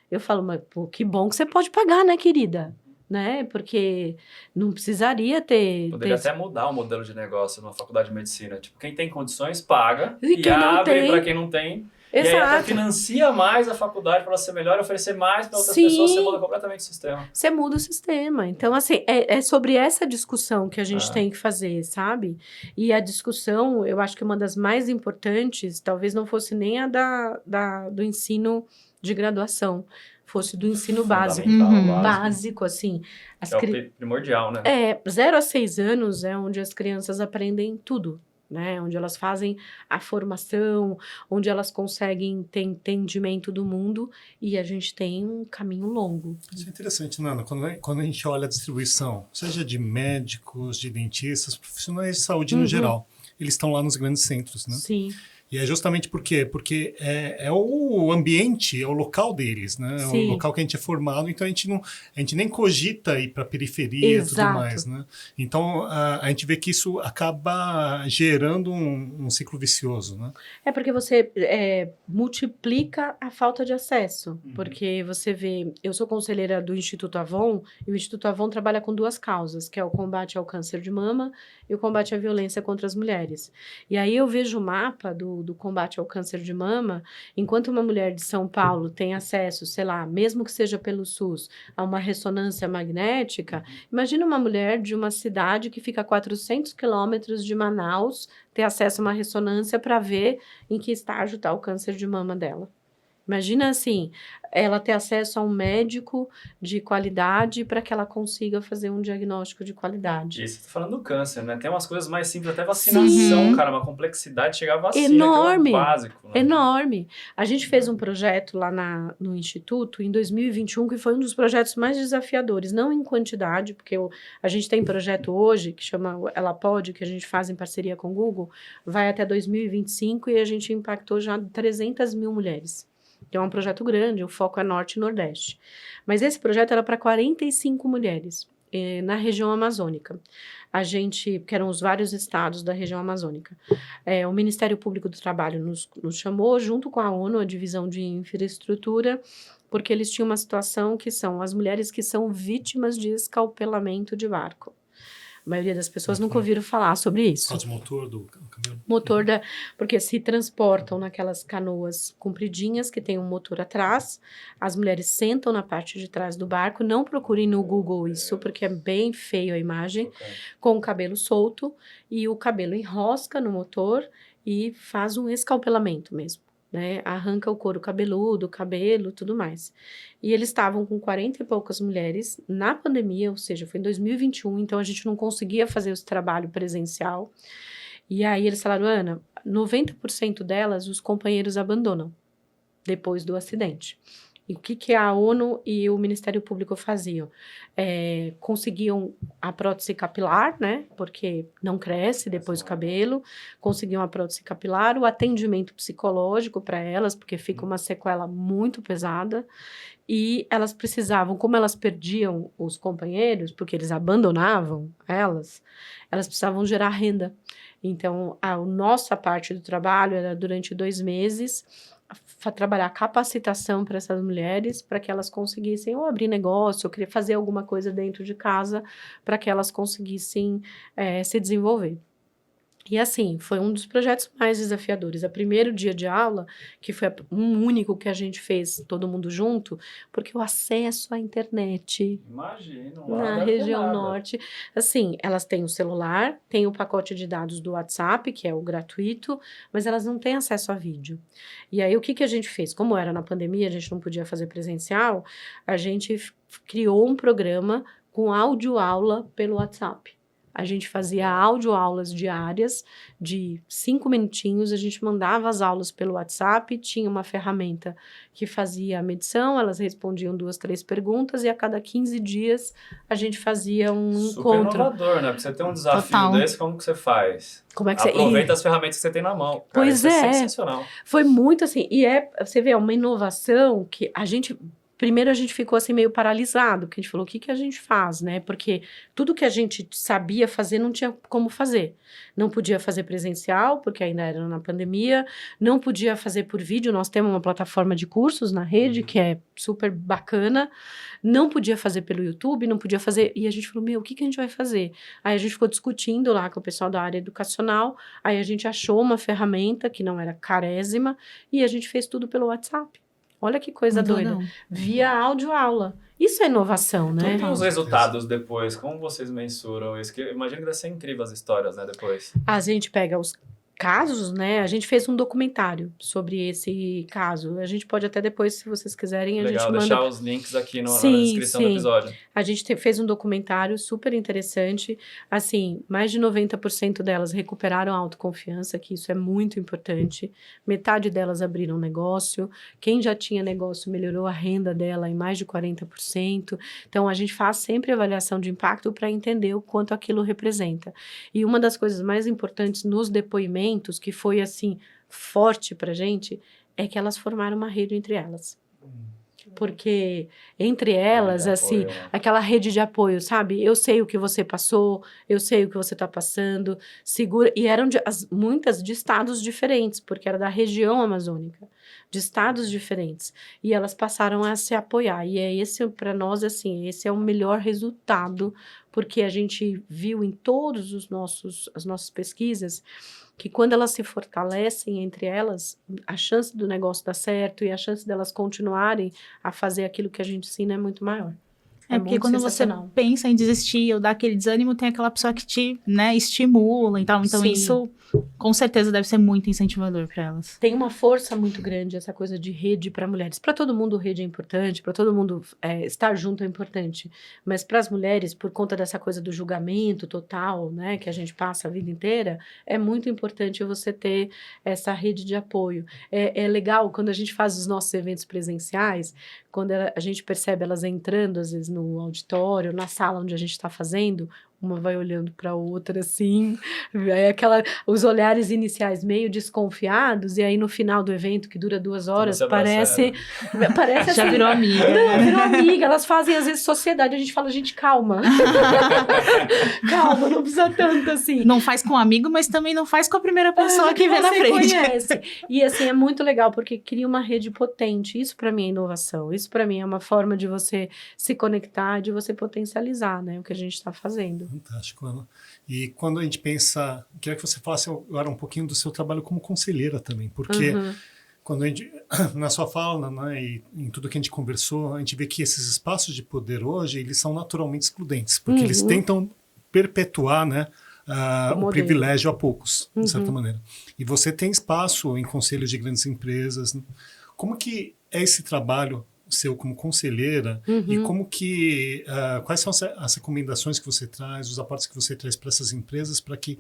Eu falo, mas pô, que bom que você pode pagar, né, querida? né? Porque não precisaria ter... Poderia até mudar o modelo de negócio numa faculdade de medicina. Tipo, quem tem condições paga E quem não abre tem. para quem não tem. E aí até Exato. financia mais a faculdade para ela ser melhor e oferecer mais para outras Sim. pessoas, você muda completamente o sistema. Você muda o sistema. Então, assim, é sobre essa discussão que a gente Ah. tem que fazer, sabe? E a discussão, eu acho que uma das mais importantes, talvez não fosse nem a do ensino de graduação, fosse do ensino básico. Fundamental, Básico, assim. É o primordial, né? 0 a 6 anos é onde as crianças aprendem tudo, né? Onde elas fazem a formação, onde elas conseguem ter entendimento do mundo, e a gente tem um caminho longo. Isso é interessante, Nana, quando a gente olha a distribuição, seja de médicos, de dentistas, profissionais de saúde no geral, eles estão lá nos grandes centros, né? Sim. E é justamente por quê? Porque é o ambiente, é o local deles, né? É o Sim. local que a gente é formado, então a gente nem cogita ir para a periferia e tudo Exato. mais, né? Então a gente vê que isso acaba gerando um ciclo vicioso, né? É porque você multiplica a falta de acesso. Porque você vê... Eu sou conselheira do Instituto Avon, e o Instituto Avon trabalha com 2 causas, que é o combate ao câncer de mama e o combate à violência contra as mulheres. E aí eu vejo o mapa do combate ao câncer de mama, enquanto uma mulher de São Paulo tem acesso, sei lá, mesmo que seja pelo SUS, a uma ressonância magnética, imagina uma mulher de uma cidade que fica a 400 quilômetros de Manaus ter acesso a uma ressonância para ver em que estágio está o câncer de mama dela. Imagina assim, ela ter acesso a um médico de qualidade para que ela consiga fazer um diagnóstico de qualidade. E você tá falando do câncer, né? Tem umas coisas mais simples, até vacinação, Sim. cara, uma complexidade, chegar a vacina, Enorme. que é o básico. Né? Enorme. A gente fez um projeto lá no Instituto, em 2021, que foi um dos projetos mais desafiadores, não em quantidade, porque a gente tem projeto hoje, que chama Ela Pode, que a gente faz em parceria com o Google, vai até 2025 e a gente impactou já 300 mil mulheres. Então, é um projeto grande, o foco é Norte e Nordeste. Mas esse projeto era para 45 mulheres na região amazônica. Que eram os vários estados da região amazônica. O Ministério Público do Trabalho nos chamou, junto com a ONU, a Divisão de Infraestrutura, porque eles tinham uma situação que são as mulheres que são vítimas de escalpelamento de barco. A maioria das pessoas nunca ouviram falar sobre isso. Faz o motor do cabelo. Porque se transportam naquelas canoas compridinhas que tem um motor atrás, as mulheres sentam na parte de trás do barco, não procurem no Google isso, porque é bem feio a imagem, com o cabelo solto, e o cabelo enrosca no motor e faz um escalpelamento mesmo. Né, arranca o couro cabeludo, o cabelo, tudo mais. E eles estavam com 40 e poucas mulheres na pandemia, ou seja, foi em 2021, então a gente não conseguia fazer esse trabalho presencial. E aí eles falaram, Ana, 90% delas os companheiros abandonam depois do acidente. E o que a ONU e o Ministério Público faziam? Conseguiam a prótese capilar, né? Porque não cresce depois do cabelo. Conseguiam a prótese capilar, o atendimento psicológico para elas, porque fica uma sequela muito pesada. E elas precisavam, como elas perdiam os companheiros, porque eles abandonavam elas precisavam gerar renda. Então, a nossa parte do trabalho era durante 2 meses trabalhar capacitação para essas mulheres, para que elas conseguissem ou abrir negócio, ou querer fazer alguma coisa dentro de casa, para que elas conseguissem se desenvolver. E assim, foi um dos projetos mais desafiadores. O primeiro dia de aula, que foi um único que a gente fez todo mundo junto, porque o acesso à internet Imagino, na região norte, assim, elas têm o celular, têm o pacote de dados do WhatsApp, que é o gratuito, mas elas não têm acesso a vídeo. E aí, o que a gente fez? Como era na pandemia, a gente não podia fazer presencial, a gente criou um programa com áudio-aula pelo WhatsApp. A gente fazia audioaulas diárias de 5 minutinhos, a gente mandava as aulas pelo WhatsApp, tinha uma ferramenta que fazia a medição, elas respondiam 2, 3 perguntas e a cada 15 dias a gente fazia um encontro. Super inovador, né? Porque você tem um desafio Total. desse, como que você faz? Como é que Aproveita as ferramentas que você tem na mão. Cara, Pois isso é é. sensacional. Foi muito assim, e você vê, uma inovação que a gente primeiro a gente ficou assim meio paralisado, porque a gente falou, o que que a gente faz, né? Porque tudo que a gente sabia fazer não tinha como fazer. Não podia fazer presencial, porque ainda era na pandemia, não podia fazer por vídeo, nós temos uma plataforma de cursos na rede, que é super bacana, não podia fazer pelo YouTube, não podia fazer, e a gente falou, o que que a gente vai fazer? Aí a gente ficou discutindo lá com o pessoal da área educacional, aí a gente achou uma ferramenta que não era carésima, e a gente fez tudo pelo WhatsApp. Olha que coisa Muito doida. legal. Via audioaula. Isso é inovação, né? E os resultados depois? Como vocês mensuram isso? Que eu imagino que deve ser incrível as histórias, né, depois. A gente pega os casos, né? A gente fez um documentário sobre esse caso. A gente pode até depois, se vocês quiserem, a Legal, gente manda... deixar os links aqui na Sim, descrição do sim. episódio. A gente fez um documentário super interessante. Assim, mais de 90% delas recuperaram a autoconfiança, que isso é muito importante. Metade delas abriram negócio. Quem já tinha negócio melhorou a renda dela em mais de 40%. Então, a gente faz sempre avaliação de impacto para entender o quanto aquilo representa. E uma das coisas mais importantes nos depoimentos, que foi, assim, forte pra gente, é que elas formaram uma rede entre elas. Porque entre elas, assim, aquela rede de apoio, sabe? Eu sei o que você passou, eu sei o que você tá passando, segura. E eram muitas de estados diferentes, porque era da região amazônica, de estados diferentes. E elas passaram a se apoiar. E é esse, para nós, assim, esse é o melhor resultado, porque a gente viu em todos as nossas pesquisas que quando elas se fortalecem entre elas, a chance do negócio dar certo e a chance delas continuarem a fazer aquilo que a gente ensina é muito maior. É porque quando você pensa em desistir ou dá aquele desânimo, tem aquela pessoa que te, né, estimula e tal. Então, Sim. isso, com certeza, deve ser muito incentivador para elas. Tem uma força muito grande essa coisa de rede para mulheres. Para todo mundo, rede é importante, para todo mundo estar junto é importante. Mas para as mulheres, por conta dessa coisa do julgamento total, né, que a gente passa a vida inteira, é muito importante você ter essa rede de apoio. É legal quando a gente faz os nossos eventos presenciais, quando a gente percebe elas entrando, às vezes, no auditório, na sala onde a gente está fazendo, uma vai olhando para a outra assim, aí os olhares iniciais meio desconfiados, e aí no final do evento, que dura 2 horas, parece assim, já virou amiga. Não, virou amiga, elas fazem às vezes sociedade, a gente fala, gente, calma. Calma, não precisa tanto assim. Não faz com um amigo, mas também não faz com a primeira pessoa que vê na frente. Conhece. E assim, é muito legal, porque cria uma rede potente, isso para mim é inovação, isso para mim é uma forma de você se conectar, de você potencializar, né, o que a gente está fazendo. Fantástico, Ana. E quando a gente pensa, queria que você falasse agora um pouquinho do seu trabalho como conselheira também, porque quando a gente, na sua fala, né, e em tudo que a gente conversou, a gente vê que esses espaços de poder hoje, eles são naturalmente excludentes, porque eles tentam perpetuar, né, o privilégio a poucos, de certa maneira. E você tem espaço em conselhos de grandes empresas. Né? Como que é esse trabalho seu como conselheira e como que quais são as recomendações que você traz, os aportes que você traz para essas empresas para que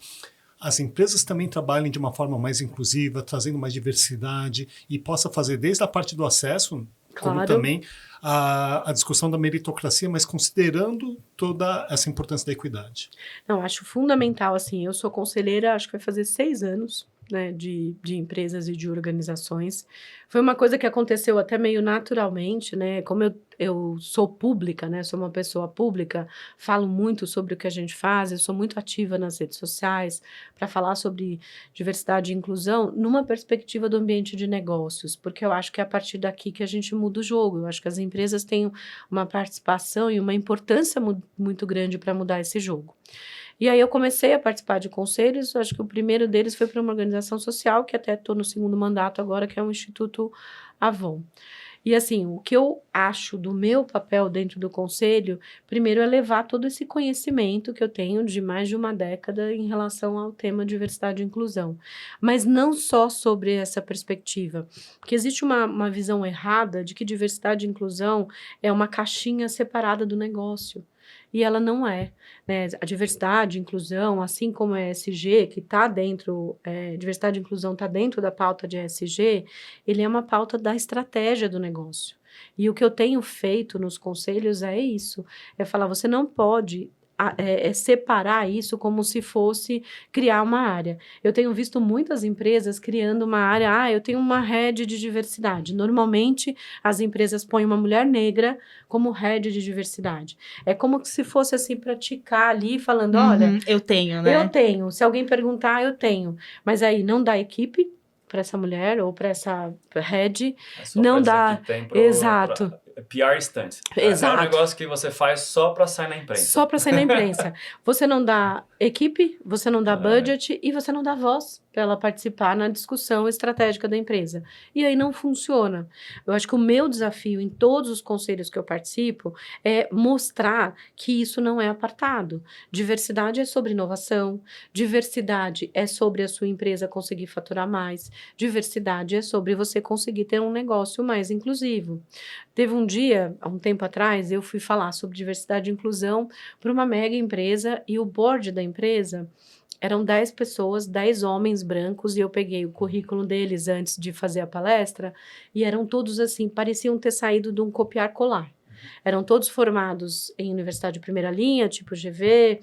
as empresas também trabalhem de uma forma mais inclusiva, trazendo mais diversidade e possa fazer desde a parte do acesso, como também a discussão da meritocracia, mas considerando toda essa importância da equidade. Não, acho fundamental, assim, eu sou conselheira, acho que vai fazer 6 anos, né, de empresas e de organizações. Foi uma coisa que aconteceu até meio naturalmente, né, como eu sou pública, né, sou uma pessoa pública, falo muito sobre o que a gente faz, eu sou muito ativa nas redes sociais para falar sobre diversidade e inclusão numa perspectiva do ambiente de negócios, porque eu acho que é a partir daqui que a gente muda o jogo, eu acho que as empresas têm uma participação e uma importância muito grande para mudar esse jogo. E aí eu comecei a participar de conselhos, acho que o primeiro deles foi para uma organização social, que até estou no 2º mandato agora, que é o Instituto Avon. E assim, o que eu acho do meu papel dentro do conselho, primeiro é levar todo esse conhecimento que eu tenho de mais de uma década em relação ao tema diversidade e inclusão. Mas não só sobre essa perspectiva, porque existe uma visão errada de que diversidade e inclusão é uma caixinha separada do negócio. E ela não é, né? A diversidade, inclusão, assim como a ESG, que está dentro, diversidade e inclusão está dentro da pauta de ESG, ele é uma pauta da estratégia do negócio. E o que eu tenho feito nos conselhos é isso, é falar, você não pode separar isso como se fosse criar uma área. Eu tenho visto muitas empresas criando uma área, eu tenho uma head de diversidade. Normalmente, as empresas põem uma mulher negra como head de diversidade. É como se fosse assim, praticar ali, falando, olha... Eu tenho, né? Eu tenho. Se alguém perguntar, eu tenho. Mas aí, não dá equipe para essa mulher ou para essa head, É só não pra dá... dizer que tem Exato. PR stunt. Exato. É um negócio que você faz só pra sair na imprensa. Só para sair na imprensa. Você não dá equipe, você não dá budget e você não dá voz para ela participar na discussão estratégica da empresa. E aí não funciona. Eu acho que o meu desafio em todos os conselhos que eu participo é mostrar que isso não é apartado. Diversidade é sobre inovação, diversidade é sobre a sua empresa conseguir faturar mais, diversidade é sobre você conseguir ter um negócio mais inclusivo. Teve um dia, há um tempo atrás, eu fui falar sobre diversidade e inclusão para uma mega empresa e o board da empresa eram 10 pessoas, 10 homens brancos, e eu peguei o currículo deles antes de fazer a palestra e eram todos assim, pareciam ter saído de um copiar-colar. Eram todos formados em universidade de primeira linha, tipo GV,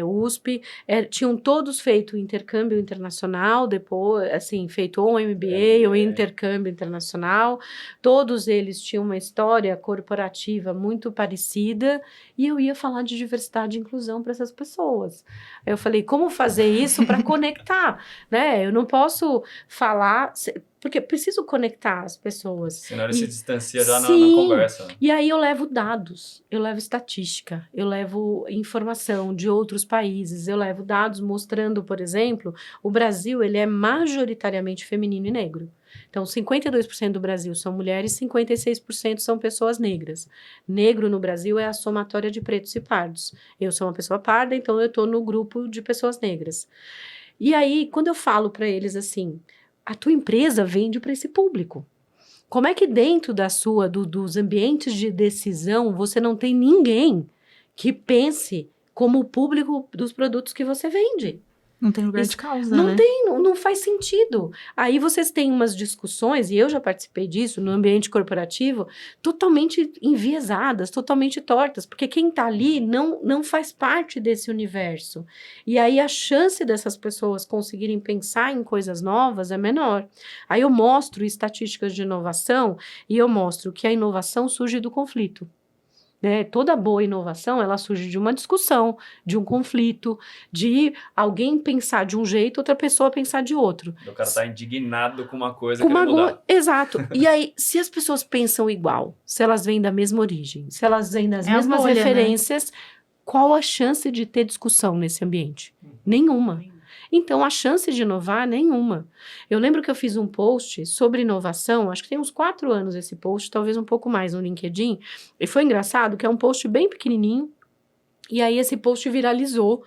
USP, tinham todos feito intercâmbio internacional, depois, assim, feito ou um MBA ou intercâmbio internacional, todos eles tinham uma história corporativa muito parecida, e eu ia falar de diversidade e inclusão para essas pessoas. Aí eu falei, como fazer isso para conectar, né? Eu não posso falar... Porque preciso conectar as pessoas. Senão ele se distancia já na Sim, conversa. E aí eu levo dados, eu levo estatística, eu levo informação de outros países, eu levo dados mostrando, por exemplo, o Brasil ele é majoritariamente feminino e negro. Então, 52% do Brasil são mulheres, 56% são pessoas negras. Negro no Brasil é a somatória de pretos e pardos. Eu sou uma pessoa parda, então eu estou no grupo de pessoas negras. E aí, quando eu falo para eles assim... A tua empresa vende para esse público. Como é que dentro dos ambientes de decisão você não tem ninguém que pense como o público dos produtos que você vende? Não tem lugar de causa, não né? Não faz sentido. Aí vocês têm umas discussões, e eu já participei disso no ambiente corporativo, totalmente enviesadas, totalmente tortas, porque quem está ali não faz parte desse universo. E aí a chance dessas pessoas conseguirem pensar em coisas novas é menor. Aí eu mostro estatísticas de inovação e eu mostro que a inovação surge do conflito. Né? Toda boa inovação, ela surge de uma discussão, de um conflito, de alguém pensar de um jeito, outra pessoa pensar de outro. O cara tá indignado com uma coisa que quer mudar. Exato. E aí, se as pessoas pensam igual, se elas vêm da mesma origem, se elas vêm das mesmas bolha, referências, qual a chance de ter discussão nesse ambiente? Nenhuma. Então, a chance de inovar, nenhuma. Eu lembro que eu fiz um post sobre inovação, acho que tem uns 4 anos esse post, talvez um pouco mais no LinkedIn, e foi engraçado que é um post bem pequenininho, e aí esse post viralizou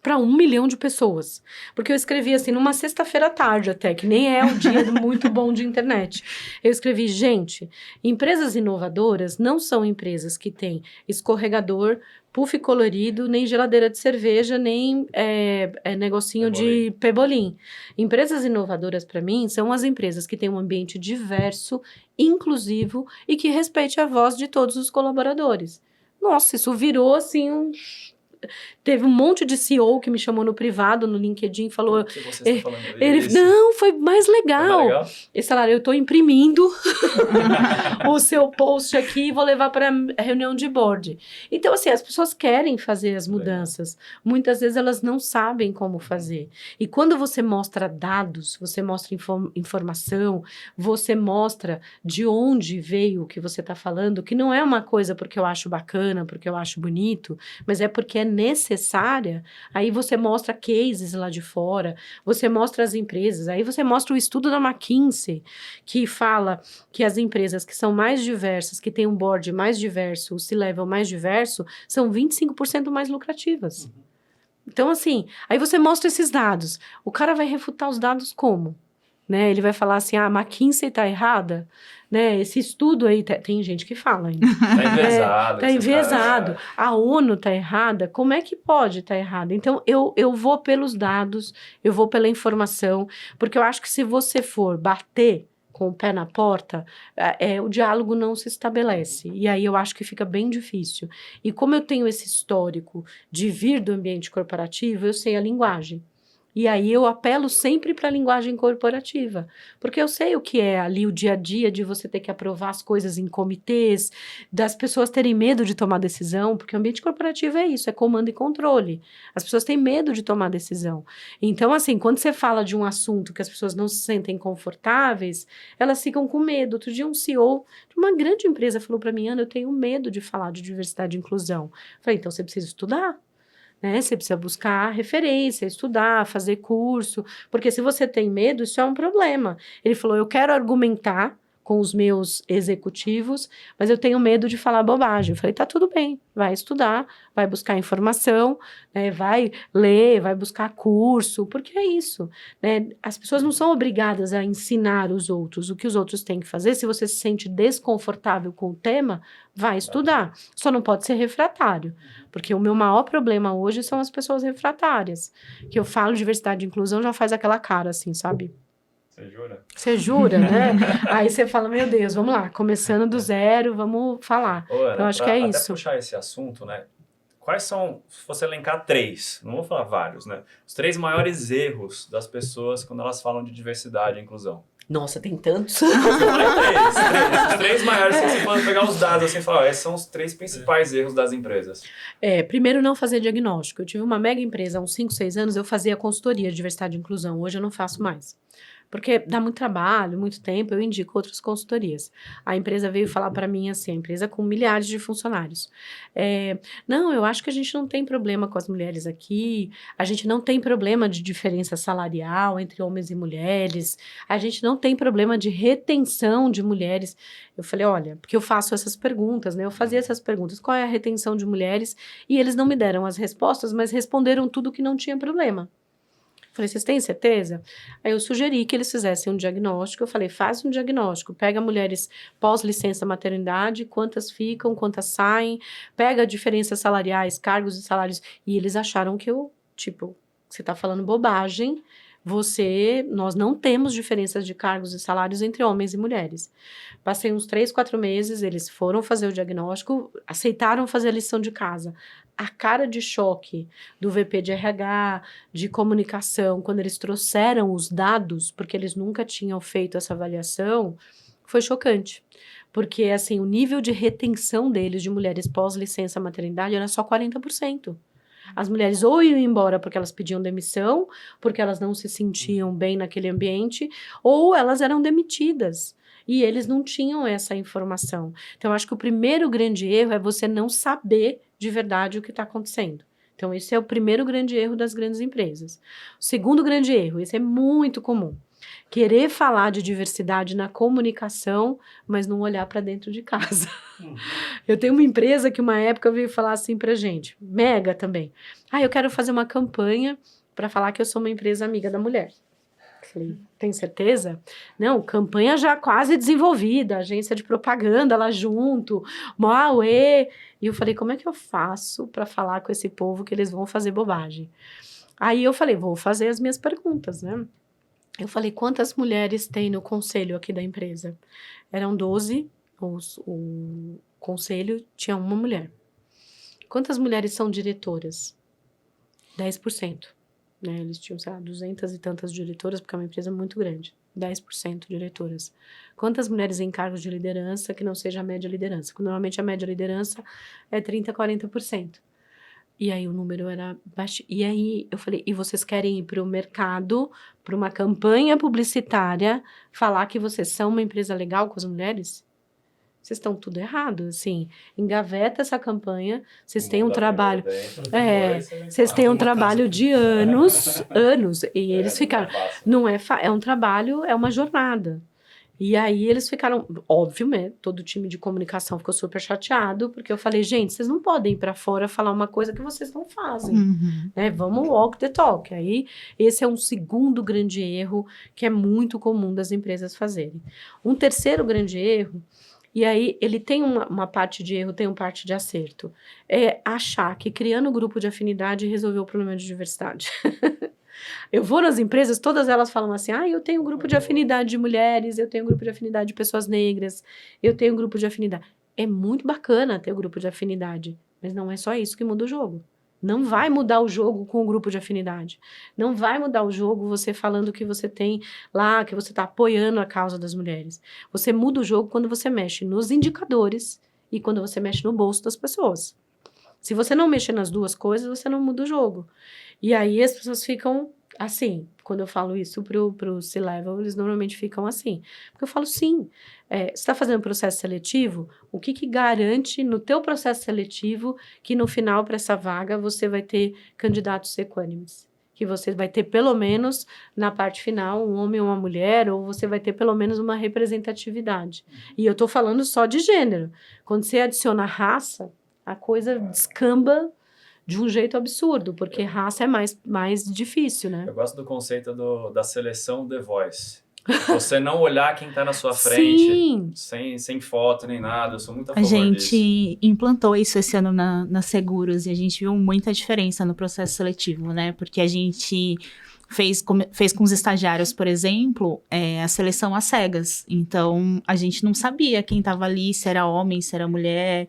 para 1 milhão de pessoas. Porque eu escrevi assim, numa sexta-feira à tarde até, que nem é um dia muito bom de internet. Eu escrevi, gente, empresas inovadoras não são empresas que têm escorregador, puff colorido, nem geladeira de cerveja, nem negocinho de pebolim. Empresas inovadoras, para mim, são as empresas que têm um ambiente diverso, inclusivo e que respeite a voz de todos os colaboradores. Nossa, isso virou assim Teve um monte de CEO que me chamou no privado, no LinkedIn, e falou... que você está falando Não, foi mais legal. Foi mais legal? Eles falaram, eu estou imprimindo o seu post aqui e vou levar para a reunião de board. Então, assim, as pessoas querem fazer as mudanças. Muitas vezes elas não sabem como fazer. E quando você mostra dados, você mostra informação, você mostra de onde veio o que você está falando, que não é uma coisa porque eu acho bacana, porque eu acho bonito, mas é porque é necessária, aí você mostra cases lá de fora, você mostra as empresas, aí você mostra o estudo da McKinsey, que fala que as empresas que são mais diversas, que têm um board mais diverso, o C-level mais diverso, são 25% mais lucrativas. Então, assim, aí você mostra esses dados. O cara vai refutar os dados como? Né? Ele vai falar assim, a McKinsey está errada? Né? Esse estudo aí, tem gente que fala ainda. Tá enviesado. Tá enviesado. A ONU tá errada? Como é que pode estar errada? Então, eu vou pelos dados, eu vou pela informação, porque eu acho que se você for bater com o pé na porta, o diálogo não se estabelece. E aí eu acho que fica bem difícil. E como eu tenho esse histórico de vir do ambiente corporativo, eu sei a linguagem. E aí eu apelo sempre para a linguagem corporativa, porque eu sei o que é ali o dia a dia de você ter que aprovar as coisas em comitês, das pessoas terem medo de tomar decisão, porque o ambiente corporativo é isso, é comando e controle. As pessoas têm medo de tomar decisão. Então, assim, quando você fala de um assunto que as pessoas não se sentem confortáveis, elas ficam com medo. Outro dia um CEO de uma grande empresa falou para mim, Ana, eu tenho medo de falar de diversidade e inclusão. Eu falei, então você precisa estudar. Né? Você precisa buscar referência, estudar, fazer curso, porque se você tem medo, isso é um problema. Ele falou, eu quero argumentar com os meus executivos, mas eu tenho medo de falar bobagem. Eu falei, tá tudo bem, vai estudar, vai buscar informação, né? Vai ler, vai buscar curso, porque é isso. Né? As pessoas não são obrigadas a ensinar os outros o que os outros têm que fazer. Se você se sente desconfortável com o tema, vai estudar. Só não pode ser refratário, porque o meu maior problema hoje são as pessoas refratárias. Que eu falo diversidade e inclusão, já faz aquela cara assim, sabe? Você jura? Você jura, né? Aí você fala, meu Deus, vamos lá, começando do zero, vamos falar. Ô, Ana, Então, acho que é até isso. puxar esse assunto, né? Quais são, se você elencar 3, não vou falar vários, né? Os 3 maiores erros das pessoas quando elas falam de diversidade e inclusão. Nossa, tem tantos. Eu falei 3. Os 3 maiores, se você for pegar os dados assim e falar, esses são os 3 principais erros das empresas. Primeiro, não fazer diagnóstico. Eu tive uma mega empresa há uns 5, 6 anos, eu fazia consultoria de diversidade e inclusão. Hoje eu não faço mais. Porque dá muito trabalho, muito tempo, eu indico outras consultorias. A empresa veio falar para mim assim, a empresa com milhares de funcionários. Não, eu acho que a gente não tem problema com as mulheres aqui, a gente não tem problema de diferença salarial entre homens e mulheres, a gente não tem problema de retenção de mulheres. Eu falei, olha, porque eu faço essas perguntas, né? Eu fazia essas perguntas, qual é a retenção de mulheres? E eles não me deram as respostas, mas responderam tudo que não tinha problema. Falei, vocês têm certeza? Aí eu sugeri que eles fizessem um diagnóstico. Eu falei, faz um diagnóstico. Pega mulheres pós-licença maternidade, quantas ficam, quantas saem. Pega diferenças salariais, cargos e salários. E eles acharam que você tá falando bobagem. Nós não temos diferenças de cargos e salários entre homens e mulheres. Passei uns 3, 4 meses, eles foram fazer o diagnóstico, aceitaram fazer a lição de casa. A cara de choque do VP de RH, de comunicação, quando eles trouxeram os dados, porque eles nunca tinham feito essa avaliação, foi chocante. Porque, assim, o nível de retenção deles, de mulheres pós-licença maternidade, era só 40%. As mulheres ou iam embora porque elas pediam demissão, porque elas não se sentiam bem naquele ambiente, ou elas eram demitidas. E eles não tinham essa informação. Então, eu acho que o primeiro grande erro é você não saber de verdade o que está acontecendo. Então, esse é o primeiro grande erro das grandes empresas. O segundo grande erro, esse é muito comum. Querer falar de diversidade na comunicação, mas não olhar para dentro de casa. Eu tenho uma empresa que uma época veio falar assim pra gente, mega também. Eu quero fazer uma campanha para falar que eu sou uma empresa amiga da mulher. Falei, tem certeza? Não, campanha já quase desenvolvida, agência de propaganda lá junto, Mauê. E eu falei, como é que eu faço para falar com esse povo que eles vão fazer bobagem? Aí eu falei, vou fazer as minhas perguntas, né? Eu falei, quantas mulheres tem no conselho aqui da empresa? Eram 12, o conselho tinha uma mulher. Quantas mulheres são diretoras? 10%. Né? Eles tinham, sei lá, 200 e tantas diretoras, porque é uma empresa muito grande. 10% diretoras. Quantas mulheres em cargos de liderança que não seja a média liderança? Porque normalmente a média liderança é 30%, 40%. E aí o número era baixo. E aí eu falei, e vocês querem ir para o mercado, para uma campanha publicitária, falar que vocês são uma empresa legal com as mulheres? Vocês estão tudo errado, assim. Engaveta essa campanha, vocês têm um trabalho... vocês têm um trabalho de anos, e eles ficaram... Não é fácil, é um trabalho, é uma jornada. E aí eles ficaram, óbvio, né? Todo o time de comunicação ficou super chateado, porque eu falei, gente, vocês não podem ir para fora falar uma coisa que vocês não fazem. Né? Vamos walk the talk. Aí esse é um segundo grande erro que é muito comum das empresas fazerem. Um terceiro grande erro, e aí ele tem uma parte de erro, tem uma parte de acerto, é achar que criando um grupo de afinidade resolveu o problema de diversidade. Eu vou nas empresas, todas elas falam assim, eu tenho um grupo de afinidade de mulheres, eu tenho um grupo de afinidade de pessoas negras, eu tenho um grupo de afinidade. É muito bacana ter o grupo de afinidade, mas não é só isso que muda o jogo. Não vai mudar o jogo com o grupo de afinidade. Não vai mudar o jogo você falando que você tem lá, que você está apoiando a causa das mulheres. Você muda o jogo quando você mexe nos indicadores e quando você mexe no bolso das pessoas. Se você não mexer nas duas coisas, você não muda o jogo. E aí as pessoas ficam assim. Quando eu falo isso pro C-Level, eles normalmente ficam assim. Porque eu falo, sim, você está fazendo um processo seletivo, o que garante no teu processo seletivo que no final, para essa vaga, você vai ter candidatos equânimes? Que você vai ter, pelo menos, na parte final, um homem ou uma mulher, ou você vai ter, pelo menos, uma representatividade. E eu estou falando só de gênero. Quando você adiciona raça, a coisa descamba de um jeito absurdo, porque raça é mais difícil, né? Eu gosto do conceito da seleção The Voice. Você não olhar quem está na sua frente, sem foto nem nada, eu sou muito a favor disso. A gente implantou isso esse ano na Seguros e a gente viu muita diferença no processo seletivo, né? Porque a gente fez com os estagiários, por exemplo, a seleção às cegas. Então, a gente não sabia quem estava ali, se era homem, se era mulher,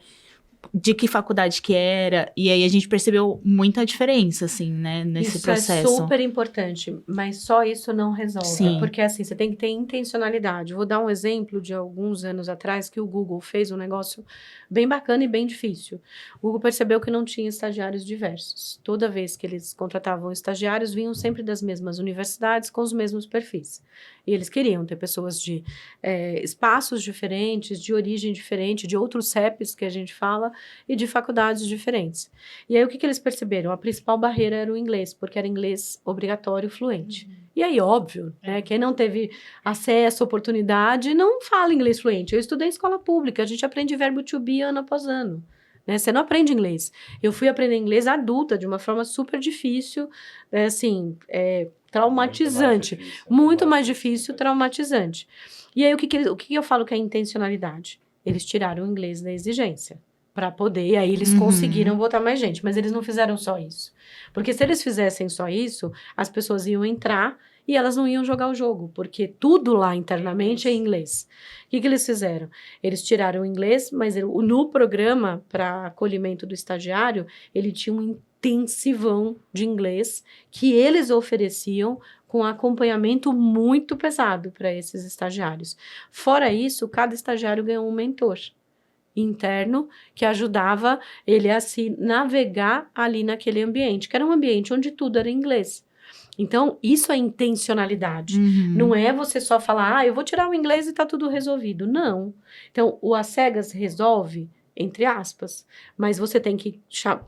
de que faculdade que era, e aí a gente percebeu muita diferença, assim, né, nesse processo. Isso é super importante, mas só isso não resolve. Sim. Porque, assim, você tem que ter intencionalidade. Vou dar um exemplo de alguns anos atrás que o Google fez um negócio bem bacana e bem difícil. O Google percebeu que não tinha estagiários diversos. Toda vez que eles contratavam estagiários, vinham sempre das mesmas universidades com os mesmos perfis. E eles queriam ter pessoas de espaços diferentes, de origem diferente, de outros CEPs que a gente fala, e de faculdades diferentes. E aí, o que eles perceberam? A principal barreira era o inglês, porque era inglês obrigatório fluente. E aí, óbvio, né, quem não teve acesso, oportunidade, não fala inglês fluente. Eu estudei em escola pública, a gente aprende verbo to be ano após ano. Né? Você não aprende inglês. Eu fui aprender inglês adulta, de uma forma super difícil, traumatizante. Muito mais difícil, traumatizante. E aí, o que eu falo que é intencionalidade? Eles tiraram o inglês da exigência para poder, e aí eles conseguiram botar mais gente, mas eles não fizeram só isso. Porque se eles fizessem só isso, as pessoas iam entrar e elas não iam jogar o jogo, porque tudo lá internamente é em inglês. O que eles fizeram? Eles tiraram o inglês, mas no programa para acolhimento do estagiário, ele tinha um intensivão de inglês que eles ofereciam com acompanhamento muito pesado para esses estagiários. Fora isso, cada estagiário ganhou um mentor interno que ajudava ele a se navegar ali naquele ambiente, que era um ambiente onde tudo era inglês. Então, isso é intencionalidade. Não é você só falar, eu vou tirar o inglês e tá tudo resolvido. Não. Então, o às cegas resolve, entre aspas, mas você tem que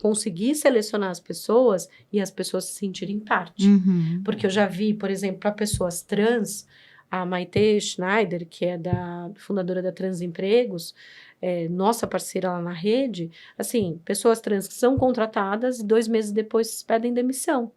conseguir selecionar as pessoas e as pessoas se sentirem parte. Porque eu já vi, por exemplo, para pessoas trans, a Maite Schneider, que é fundadora da Transempregos, nossa parceira lá na rede, assim, pessoas trans que são contratadas e 2 meses depois pedem demissão.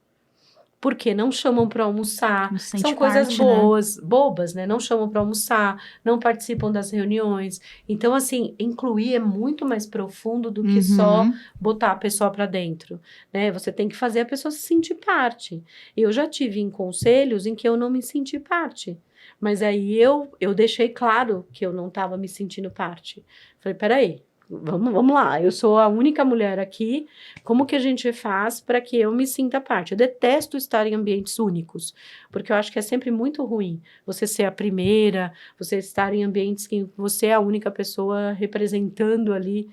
Porque não chamam para almoçar, são coisas boas, bobas, né? Não chamam para almoçar, não participam das reuniões. Então, assim, incluir é muito mais profundo do que só botar a pessoa para dentro, né? Você tem que fazer a pessoa se sentir parte. Eu já tive em conselhos em que eu não me senti parte. Mas aí eu deixei claro que eu não estava me sentindo parte. Falei, peraí, vamos lá, eu sou a única mulher aqui, como que a gente faz para que eu me sinta parte? Eu detesto estar em ambientes únicos, porque eu acho que é sempre muito ruim você ser a primeira, você estar em ambientes que você é a única pessoa representando ali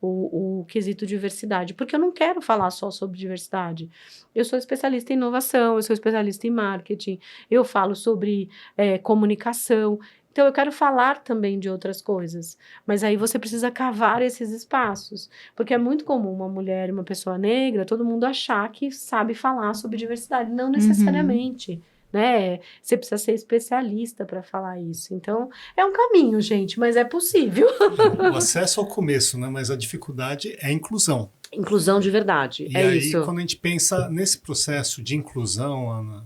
o quesito diversidade, porque eu não quero falar só sobre diversidade. Eu sou especialista em inovação, eu sou especialista em marketing, eu falo sobre comunicação. Então, eu quero falar também de outras coisas, mas aí você precisa cavar esses espaços, porque é muito comum uma mulher e uma pessoa negra, todo mundo achar que sabe falar sobre diversidade, não necessariamente, né? Você precisa ser especialista para falar isso. Então, é um caminho, gente, mas é possível. O acesso ao começo, né? Mas a dificuldade é a inclusão. Inclusão de verdade, e é aí, isso. Quando a gente pensa nesse processo de inclusão, Ana,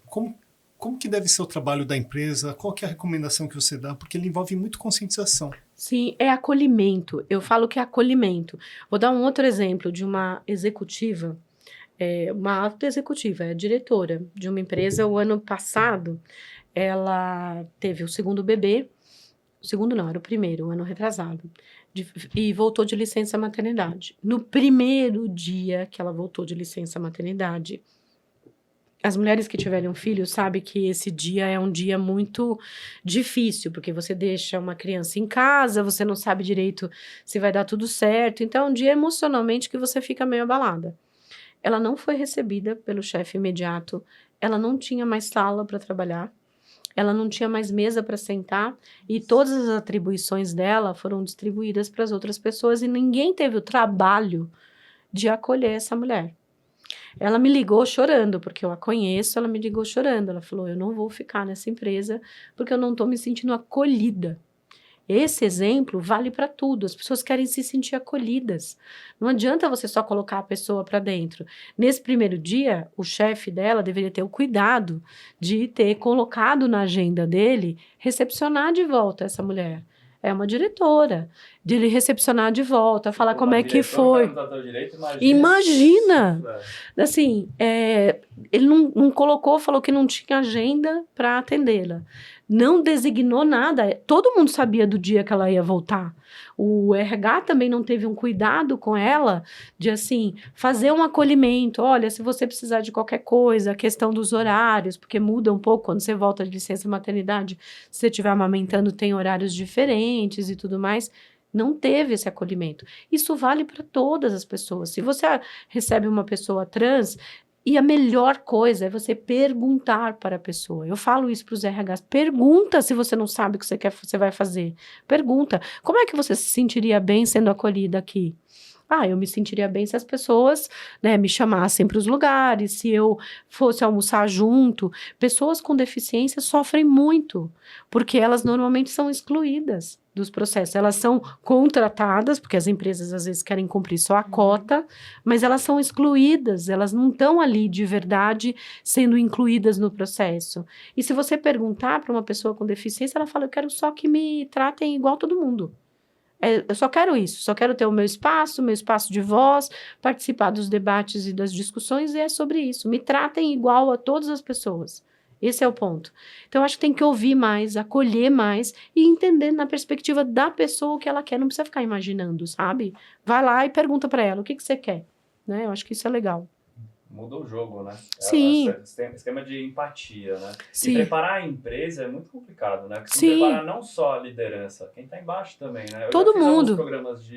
como que deve ser o trabalho da empresa? Qual que é a recomendação que você dá? Porque ele envolve muito conscientização. Sim, é acolhimento. Eu falo que é acolhimento. Vou dar um outro exemplo de uma executiva uma alta executiva, é diretora de uma empresa. O ano passado, ela teve o segundo bebê, o segundo não, era o primeiro, o ano retrasado, e voltou de licença maternidade. No primeiro dia que ela voltou de licença maternidade, as mulheres que tiverem um filho sabem que esse dia é um dia muito difícil, porque você deixa uma criança em casa, você não sabe direito se vai dar tudo certo, então é um dia emocionalmente que você fica meio abalada. Ela não foi recebida pelo chefe imediato, ela não tinha mais sala para trabalhar, ela não tinha mais mesa para sentar, e todas as atribuições dela foram distribuídas para as outras pessoas, e ninguém teve o trabalho de acolher essa mulher. Ela me ligou chorando, porque eu a conheço, ela me ligou chorando. Ela falou, eu não vou ficar nessa empresa porque eu não estou me sentindo acolhida. Esse exemplo vale para tudo. As pessoas querem se sentir acolhidas. Não adianta você só colocar a pessoa para dentro. Nesse primeiro dia, o chefe dela deveria ter o cuidado de ter colocado na agenda dele recepcionar de volta essa mulher. É uma diretora, de ele recepcionar de volta, falar como é que foi. Imagina! Assim, ele não colocou, falou que não tinha agenda para atendê-la. Não designou nada. Todo mundo sabia do dia que ela ia voltar. O RH também não teve um cuidado com ela de, assim, fazer um acolhimento. Olha, se você precisar de qualquer coisa, a questão dos horários, porque muda um pouco quando você volta de licença maternidade. Se você estiver amamentando, tem horários diferentes e tudo mais. Não teve esse acolhimento. Isso vale para todas as pessoas. Se você recebe uma pessoa trans, e a melhor coisa é você perguntar para a pessoa. Eu falo isso para os RHs. Pergunta se você não sabe o que você vai fazer. Pergunta. Como é que você se sentiria bem sendo acolhida aqui? Eu me sentiria bem se as pessoas, né, me chamassem para os lugares, se eu fosse almoçar junto. Pessoas com deficiência sofrem muito, porque elas normalmente são excluídas dos processos. Elas são contratadas, porque as empresas às vezes querem cumprir só a cota, mas elas são excluídas, elas não estão ali de verdade sendo incluídas no processo. E se você perguntar para uma pessoa com deficiência, ela fala, eu quero só que me tratem igual todo mundo. Eu só quero isso, só quero ter o meu espaço de voz, participar dos debates e das discussões, e é sobre isso. Me tratem igual a todas as pessoas. Esse é o ponto. Então, acho que tem que ouvir mais, acolher mais e entender na perspectiva da pessoa o que ela quer. Não precisa ficar imaginando, sabe? Vai lá e pergunta para ela, o que você quer? Né? Eu acho que isso é legal. Muda o jogo, né? Sim. Esquema de empatia, né? Sim. E preparar a empresa é muito complicado, né? Porque Sim. preparar não só a liderança, quem está embaixo também, né? Todo mundo. Alguns programas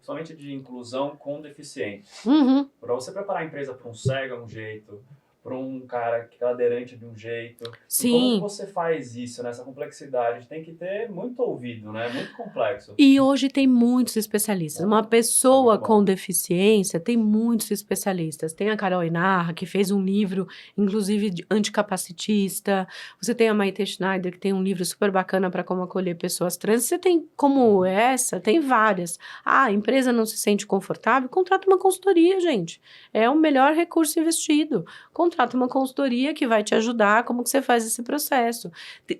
somente de inclusão com deficientes. Uhum. Para você preparar a empresa para um cego é um jeito, para um cara que é cadeirante de um jeito. Sim. Como que você faz isso, nessa complexidade? Tem que ter muito ouvido, né? Muito complexo. E hoje tem muitos especialistas. Uma pessoa com deficiência tem muitos especialistas. Tem a Carol Inarra, que fez um livro, inclusive, anticapacitista. Você tem a Maite Schneider, que tem um livro super bacana para como acolher pessoas trans. Você tem como essa, tem várias. A empresa não se sente confortável, contrata uma consultoria, gente. É o melhor recurso investido. Contrata uma consultoria que vai te ajudar, como que você faz esse processo.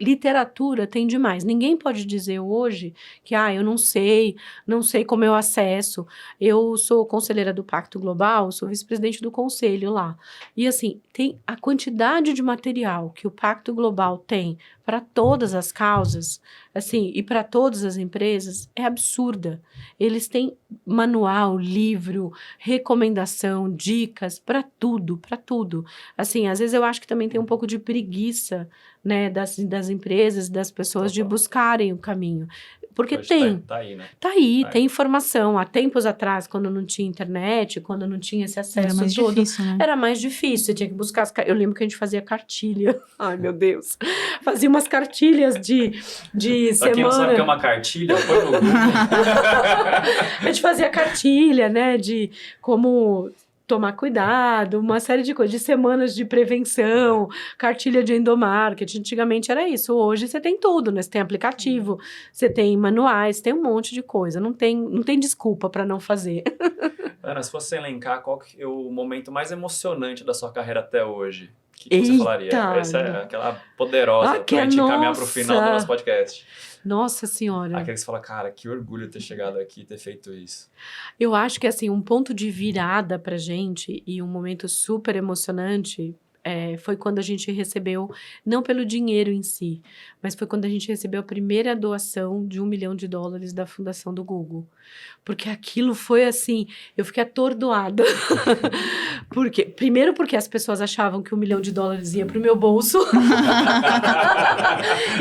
Literatura tem demais. Ninguém pode dizer hoje que, eu não sei como eu acesso. Eu sou conselheira do Pacto Global, sou vice-presidente do conselho lá. E assim, tem a quantidade de material que o Pacto Global tem para todas as causas, assim, e para todas as empresas, é absurda. Eles têm manual, livro, recomendação, dicas, para tudo, para tudo. Assim, às vezes eu acho que também tem um pouco de preguiça, né, das empresas, das pessoas de buscarem o caminho. Porque tem. Tá aí, né? Tá aí, tem informação. Há tempos atrás, quando não tinha internet, quando não tinha esse acesso Era mais todo, difícil, né? era mais difícil. Você tinha que buscar eu lembro que a gente fazia cartilha. Ai, meu Deus. Fazia umas cartilhas de Pra quem não sabe o que é semana. uma cartilha, põe no Google. A gente fazia cartilha, né, de como tomar cuidado, uma série de coisas, de semanas de prevenção, cartilha de endomarketing. Antigamente era isso. Hoje você tem tudo, né? Você tem aplicativo, você tem manuais, tem um monte de coisa. Não tem desculpa para não fazer. Ana, se fosse elencar, qual que é o momento mais emocionante da sua carreira até hoje? que você Eita! falaria? Essa é aquela poderosa Ah, que pra gente encaminhar nossa! pro final do nosso podcast. Nossa Senhora. Aquele que você fala, cara, que orgulho ter chegado aqui e ter feito isso. Eu acho que, assim, um ponto de virada pra gente e um momento super emocionante foi quando a gente recebeu, não pelo dinheiro em si, mas foi quando a gente recebeu a primeira doação de $1 milhão da Fundação do Google. Porque aquilo foi assim, eu fiquei atordoada. Primeiro porque as pessoas achavam que $1 milhão ia pro meu bolso.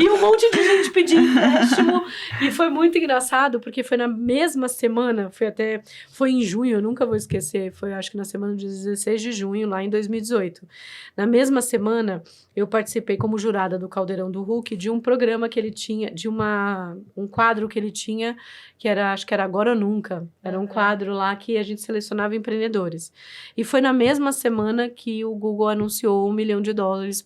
E um monte de gente pedindo empréstimo. E foi muito engraçado, porque foi na mesma semana, foi em junho, eu nunca vou esquecer, foi acho que na semana de 16 de junho, lá em 2018. Na mesma semana, eu participei como jurada do Caldeirão do Hulk de um programa que ele tinha, um quadro que ele tinha, acho que era Agora ou Nunca. Era um quadro lá que a gente selecionava empreendedores. E foi na mesma semana que o Google anunciou $1 milhão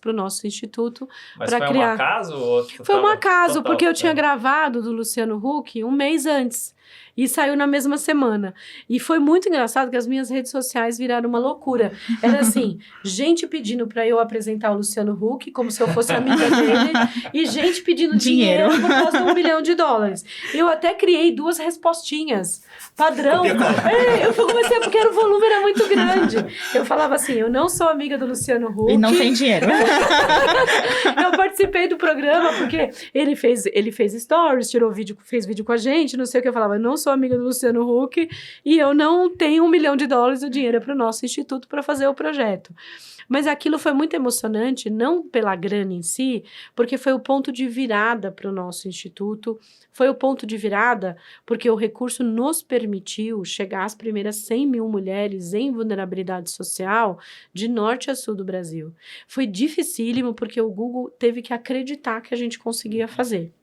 para o nosso instituto. Mas pra foi criar... um acaso? Ou Foi um acaso, total, porque eu tinha gravado do Luciano Huck um mês antes. E saiu na mesma semana. E foi muito engraçado que as minhas redes sociais viraram uma loucura. Era assim, gente pedindo para eu apresentar o Luciano Huck, como se eu fosse amiga dele, e gente pedindo dinheiro por causa de $1 milhão. Eu até criei 2 respostinhas. Padrão. Eu comecei porque o volume era muito grande. Eu falava assim, eu não sou amiga do Luciano Huck. E não tem dinheiro. Eu participei do programa porque ele fez stories, fez vídeo com a gente, não sei o que. Eu falava, eu não sou amiga do Luciano Huck e eu não tenho $1 milhão, o dinheiro é para o nosso instituto para fazer o projeto. Mas aquilo foi muito emocionante, não pela grana em si, porque foi o ponto de virada para o nosso instituto, foi o ponto de virada porque o recurso nos permitiu chegar às primeiras 100 mil mulheres em vulnerabilidade social de norte a sul do Brasil. Foi dificílimo porque o Google teve que acreditar que a gente conseguia fazer,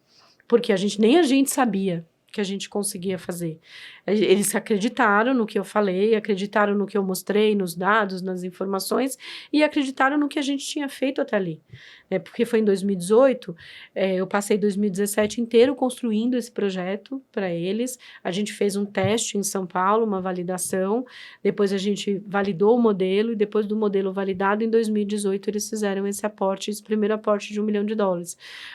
porque nem a gente sabia que a gente conseguia fazer. Eles acreditaram no que eu falei, acreditaram no que eu mostrei, nos dados, nas informações, e acreditaram no que a gente tinha feito até ali. Porque foi em 2018, eu passei 2017 inteiro construindo esse projeto para eles. A gente fez um teste em São Paulo, uma validação, depois a gente validou o modelo, e depois do modelo validado, em 2018, eles fizeram esse primeiro aporte de $1 milhão.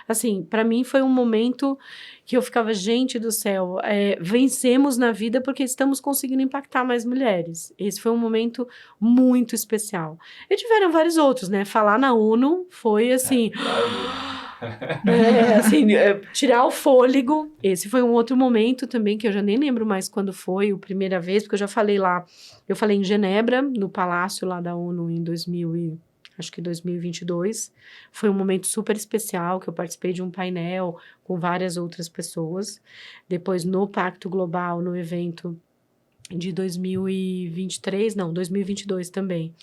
Assim, para mim foi um momento que eu ficava, gente do céu, vencemos na vida porque estamos conseguindo impactar mais mulheres. Esse foi um momento muito especial. E tiveram vários outros, né? Falar na ONU foi assim... tirar o fôlego. Esse foi um outro momento também, que eu já nem lembro mais quando foi a primeira vez, porque eu já falei lá, eu falei em Genebra, no palácio lá da ONU em 2022, foi um momento super especial, que eu participei de um painel com várias outras pessoas, depois no Pacto Global, no evento de 2022 também,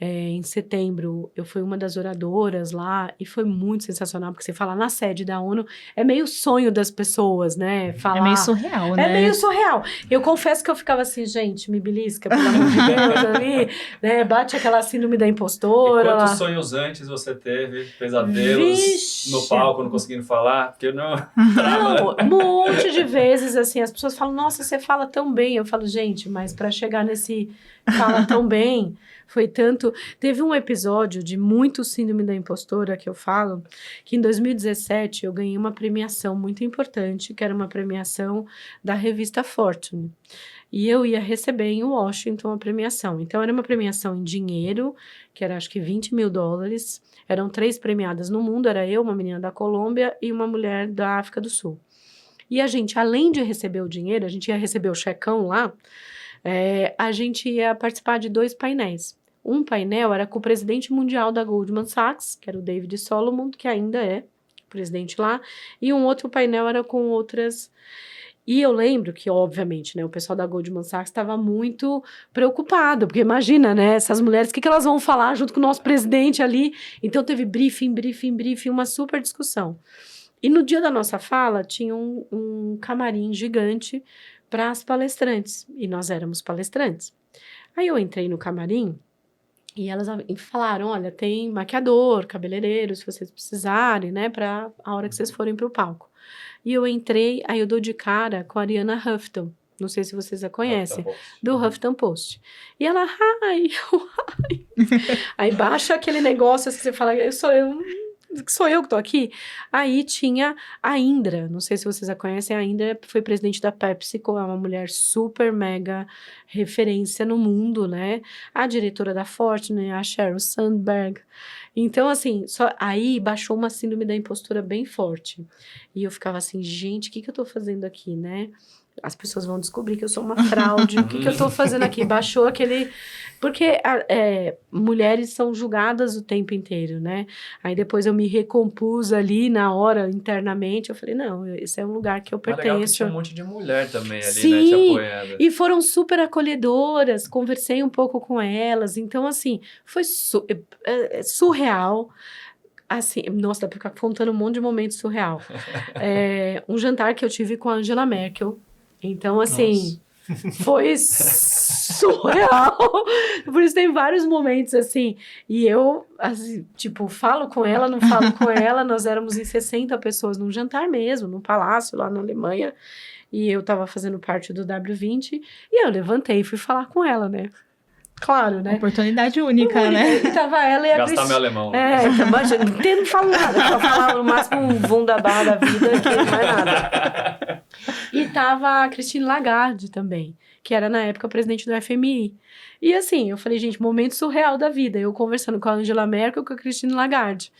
em setembro, eu fui uma das oradoras lá, e foi muito sensacional, porque você fala na sede da ONU, é meio sonho das pessoas, né? Falar, é meio surreal, né? É meio surreal. Eu confesso que eu ficava assim, gente, me belisca, pelo amor de Deus, ali, né? Bate aquela síndrome da impostora. E quantos sonhos antes você teve, pesadelos no palco, não conseguindo falar? Porque não... Não, um monte de vezes, assim, as pessoas falam, nossa, você fala tão bem. Eu falo, gente, mas para chegar nesse fala tão bem... Foi tanto... Teve um episódio de muito síndrome da impostora que eu falo, que em 2017 eu ganhei uma premiação muito importante, que era uma premiação da revista Fortune. E eu ia receber em Washington a premiação. Então, era uma premiação em dinheiro, que era acho que $20 mil. Eram 3 premiadas no mundo, era eu, uma menina da Colômbia e uma mulher da África do Sul. E a gente, além de receber o dinheiro, a gente ia receber o checão lá, a gente ia participar de 2 painéis. Um painel era com o presidente mundial da Goldman Sachs, que era o David Solomon, que ainda é presidente lá, e um outro painel era com outras... E eu lembro que, obviamente, né, o pessoal da Goldman Sachs estava muito preocupado, porque imagina, né, essas mulheres, o que elas vão falar junto com o nosso presidente ali? Então teve briefing, uma super discussão. E no dia da nossa fala, tinha um camarim gigante para as palestrantes, e nós éramos palestrantes. Aí eu entrei no camarim, e elas falaram, olha, tem maquiador, cabeleireiro, se vocês precisarem, né, para a hora que vocês forem para o palco. E eu entrei, aí eu dou de cara com a Arianna Huffington, Não sei se vocês a conhecem. Huffington Post. Do Huffington Post. E ela, ai, ai. Aí baixa aquele negócio assim, que você fala, sou eu que tô aqui. Aí tinha a Indra, não sei se vocês a conhecem, a Indra foi presidente da PepsiCo, é uma mulher super mega referência no mundo, né? A diretora da Fortune, a Sheryl Sandberg. Então, assim, aí baixou uma síndrome da impostura bem forte. E eu ficava assim, gente, o que eu tô fazendo aqui, né? As pessoas vão descobrir que eu sou uma fraude. O que eu tô fazendo aqui? Baixou aquele... Porque mulheres são julgadas o tempo inteiro, né? Aí depois eu me recompus ali na hora, internamente. Eu falei, não, esse é um lugar que eu Mas legal que pertenço. tinha um monte de mulher também ali, Sim, né, te apoiando. E foram super acolhedoras. Conversei um pouco com elas. Então, assim, foi surreal. Assim, nossa, dá pra ficar contando um monte de momentos surreal. Um jantar que eu tive com a Angela Merkel. Então, assim, foi surreal. Por isso tem vários momentos, assim. E eu, assim, tipo, falo com ela, não falo com ela. Nós éramos em 60 pessoas num jantar mesmo, num palácio lá na Alemanha. E eu tava fazendo parte do W20. E eu levantei e fui falar com ela, né? Claro, né? Oportunidade única, né? E tava ela e a Gastar meu alemão. então, imagina, não falo nada, só falava no máximo um vundabá da vida, que não é nada. E tava a Christine Lagarde também, que era na época presidente do FMI. E assim, eu falei, gente, momento surreal da vida, eu conversando com a Angela Merkel e com a Christine Lagarde.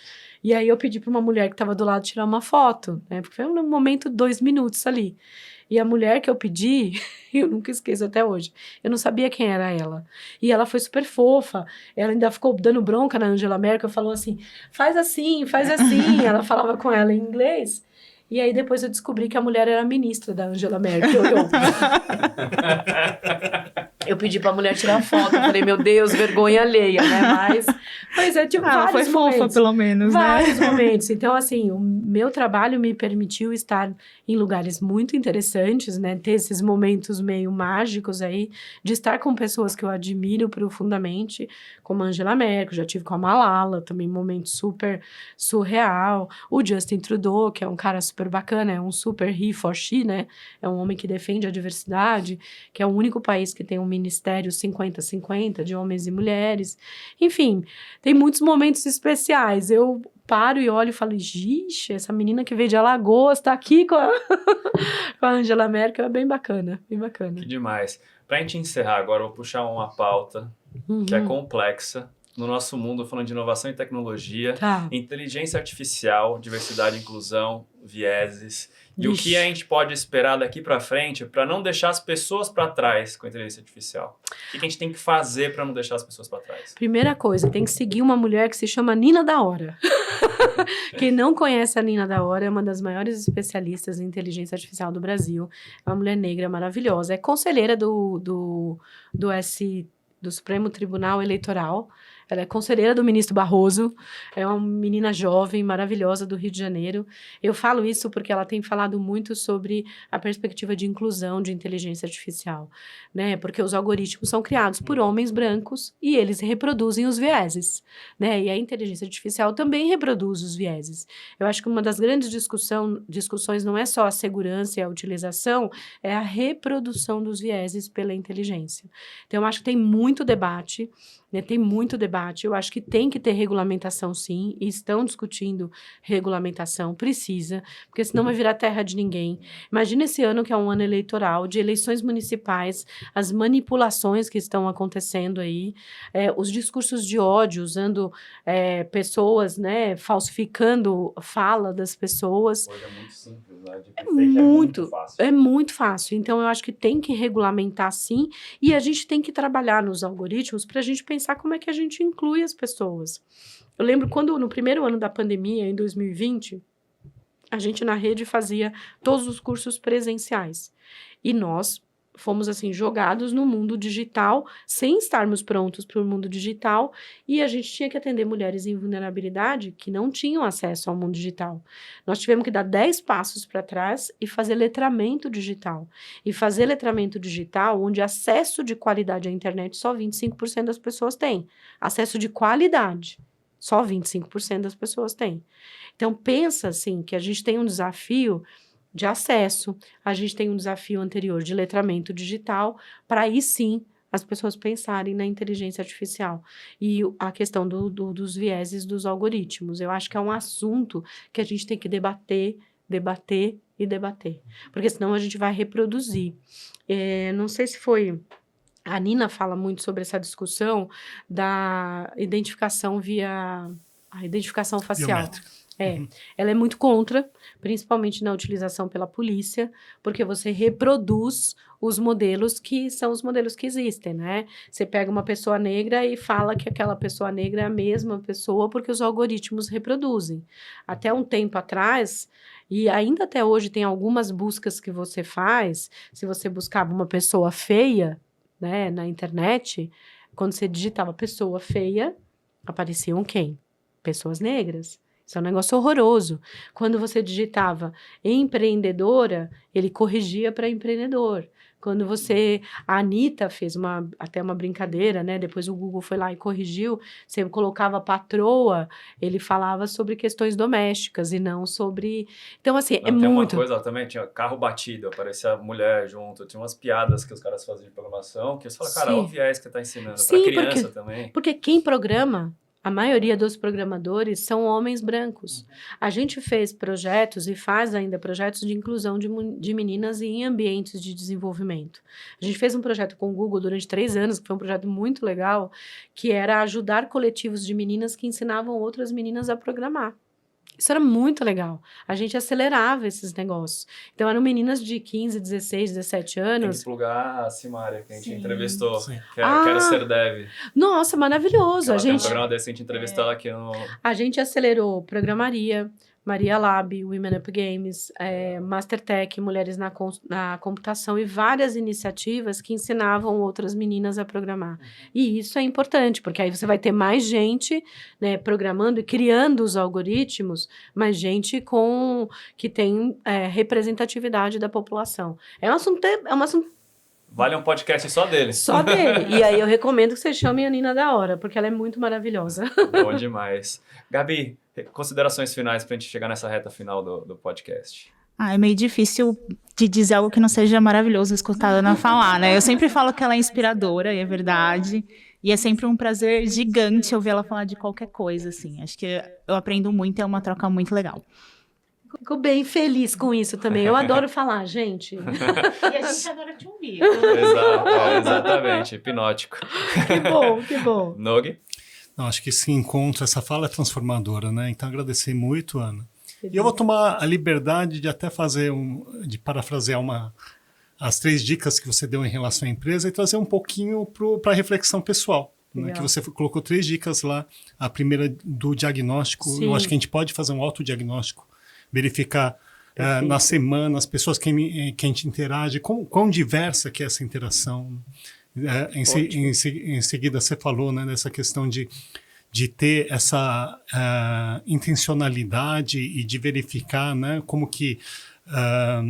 E aí eu pedi pra uma mulher que tava do lado tirar uma foto, né? Porque foi um momento, 2 minutos ali. E a mulher que eu pedi, eu nunca esqueço até hoje, eu não sabia quem era ela. E ela foi super fofa, ela ainda ficou dando bronca na Angela Merkel, falou assim, faz assim, faz assim. Ela falava com ela em inglês. E aí depois eu descobri que a mulher era a ministra da Angela Merkel. Eu pedi pra mulher tirar foto, eu falei, meu Deus, vergonha alheia, né? Mas é tipo, Ela foi vários momentos. fofa, pelo menos, Vários né? momentos. Então, assim, o meu trabalho me permitiu estar em lugares muito interessantes, né? Ter esses momentos meio mágicos aí, de estar com pessoas que eu admiro profundamente, como a Angela Merkel, já tive com a Malala, também um momento super surreal. O Justin Trudeau, que é um cara super bacana, é um super he for she, né? É um homem que defende a diversidade, que é o único país que tem um ministério 50-50 de homens e mulheres. Enfim, tem muitos momentos especiais. Eu paro e olho e falo, gixe, essa menina que veio de Alagoas tá aqui com a, com a Angela Merkel, é bem bacana, bem bacana. Que demais. Pra gente encerrar agora, eu vou puxar uma pauta que é complexa. No nosso mundo, falando de inovação e tecnologia, Tá. inteligência artificial, diversidade e inclusão, vieses. E o Ixi. que a gente pode esperar daqui para frente para não deixar as pessoas para trás com a inteligência artificial? O que a gente tem que fazer para não deixar as pessoas para trás? Primeira coisa, tem que seguir uma mulher que se chama Nina da Hora. Quem não conhece a Nina da Hora é uma das maiores especialistas em inteligência artificial do Brasil. É uma mulher negra maravilhosa. É conselheira do Supremo Tribunal Eleitoral. Ela é conselheira do ministro Barroso, é uma menina jovem, maravilhosa do Rio de Janeiro. Eu falo isso porque ela tem falado muito sobre a perspectiva de inclusão de inteligência artificial, né? Porque os algoritmos são criados por homens brancos e eles reproduzem os vieses, né? E a inteligência artificial também reproduz os vieses. Eu acho que uma das grandes discussões não é só a segurança e a utilização, é a reprodução dos vieses pela inteligência. Então, eu acho que tem muito debate, né? Tem muito debate. Eu acho que tem que ter regulamentação, sim, e estão discutindo regulamentação, precisa, porque senão vai virar terra de ninguém. Imagina esse ano que é um ano eleitoral, de eleições municipais, as manipulações que estão acontecendo aí, os discursos de ódio, usando pessoas, né, falsificando fala das pessoas. Hoje é muito simples, né? É muito fácil. Então, eu acho que tem que regulamentar, sim, e a gente tem que trabalhar nos algoritmos para a gente pensar como é que a gente inclui as pessoas. Eu lembro quando, no primeiro ano da pandemia, em 2020, a gente na rede fazia todos os cursos presenciais. E nós fomos, assim, jogados no mundo digital, sem estarmos prontos para o mundo digital, e a gente tinha que atender mulheres em vulnerabilidade que não tinham acesso ao mundo digital. Nós tivemos que dar 10 passos para trás e fazer letramento digital. E fazer letramento digital, onde acesso de qualidade à internet só 25% das pessoas têm. Acesso de qualidade, só 25% das pessoas têm. Então, pensa, assim, que a gente tem um desafio de acesso. A gente tem um desafio anterior de letramento digital, para aí sim as pessoas pensarem na inteligência artificial. E a questão dos vieses dos algoritmos. Eu acho que é um assunto que a gente tem que debater e debater. Porque senão a gente vai reproduzir. Não sei se foi... A Nina fala muito sobre essa discussão da identificação via... A identificação facial. Biométrica. Ela é muito contra, principalmente na utilização pela polícia, porque você reproduz os modelos que são os modelos que existem, né? Você pega uma pessoa negra e fala que aquela pessoa negra é a mesma pessoa porque os algoritmos reproduzem. Até um tempo atrás, e ainda até hoje tem algumas buscas que você faz, se você buscava uma pessoa feia, né, na internet, quando você digitava pessoa feia, apareciam quem? Pessoas negras. Isso é um negócio horroroso. Quando você digitava empreendedora, ele corrigia para empreendedor. Quando você... A Anitta fez até uma brincadeira, né? Depois o Google foi lá e corrigiu. Você colocava patroa, ele falava sobre questões domésticas e não sobre... Então, assim, Não, tem muito... uma coisa, também tinha carro batido, aparecia mulher junto, tinha umas piadas que os caras faziam de programação, que você fala, cara, Sim. olha o viés que tá ensinando. Sim, Pra criança também. Porque quem programa... A maioria dos programadores são homens brancos. A gente fez projetos e faz ainda projetos de inclusão de meninas em ambientes de desenvolvimento. A gente fez um projeto com o Google durante 3 anos, que foi um projeto muito legal, que era ajudar coletivos de meninas que ensinavam outras meninas a programar. Isso era muito legal. A gente acelerava esses negócios. Então, eram meninas de 15, 16, 17 Tem anos. que plugar a Simária, que a gente Sim. entrevistou. Sim. Quero ser dev. Nossa, maravilhoso. Ela A tem um gente... programa desse, a gente entrevistou ela aqui no... A gente acelerou Programaria, Maria Lab, Women Up Games, Mastertech, Mulheres na Computação e várias iniciativas que ensinavam outras meninas a programar. E isso é importante, porque aí você vai ter mais gente, né, programando e criando os algoritmos, mais gente que tem representatividade da população. É um assunto Vale um podcast só dele. só dele. E aí eu recomendo que vocês chamem a Nina da Hora, porque ela é muito maravilhosa. Bom demais. Gabi, considerações finais pra gente chegar nessa reta final do podcast. É meio difícil de dizer algo que não seja maravilhoso escutar a Ana falar, né? Eu sempre falo que ela é inspiradora, e é verdade. E é sempre um prazer gigante ouvir ela falar de qualquer coisa, assim. Acho que eu aprendo muito, é uma troca muito legal. Fico bem feliz com isso também. Eu adoro falar, gente. E a gente adora te ouvir. Exatamente, hipnótico. Que bom. Nog? Não, acho que esse encontro, essa fala é transformadora, né? Então, agradecer muito, Ana. E eu vou tomar a liberdade de até de parafrasear as 3 dicas que você deu em relação à empresa e trazer um pouquinho para a reflexão pessoal. Né? Que você colocou 3 dicas lá. A primeira do diagnóstico. Sim. Eu acho que a gente pode fazer um autodiagnóstico, verificar na semana as pessoas que a gente interage, quão diversa que é essa interação. Em seguida, você falou, né, dessa questão de ter essa intencionalidade e de verificar, né, como que a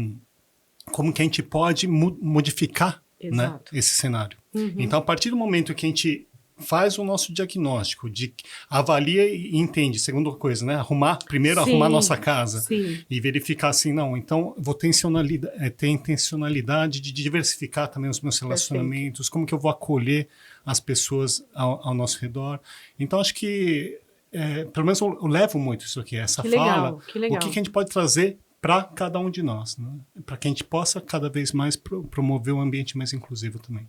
gente pode modificar, né, esse cenário. Uhum. Então, a partir do momento que a gente faz o nosso diagnóstico, avalia e entende, segunda coisa, né? Arrumar a nossa casa. Sim. E verificar assim, não, então vou ter intencionalidade de diversificar também os meus relacionamentos, como que eu vou acolher as pessoas ao nosso redor. Então, acho que, pelo menos eu levo muito isso aqui, essa fala, Que legal. o que a gente pode trazer para cada um de nós, né? Para que a gente possa cada vez mais promover um ambiente mais inclusivo também.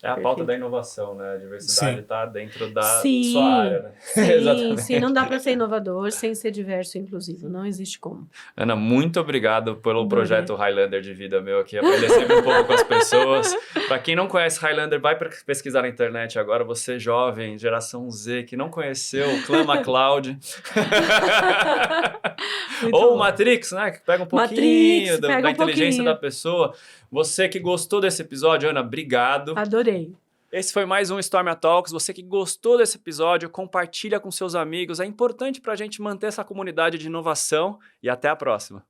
É a pauta da inovação, né? A diversidade está dentro da Sim. sua área, né? Exatamente. Sim, não dá para ser inovador sem ser diverso e inclusivo. Não existe como. Ana, muito obrigado pelo projeto Highlander de vida meu aqui. Aprender sempre um pouco com as pessoas. Para quem não conhece Highlander, vai pesquisar na internet agora. Você jovem, geração Z, que não conheceu, clama Cloud. Ou Matrix, né? Que pega um pouquinho da inteligência da pessoa. Você que gostou desse episódio, Ana, obrigado. Adorei. Esse foi mais um Stormia Talks. Você que gostou desse episódio, compartilha com seus amigos. É importante para a gente manter essa comunidade de inovação. E até a próxima.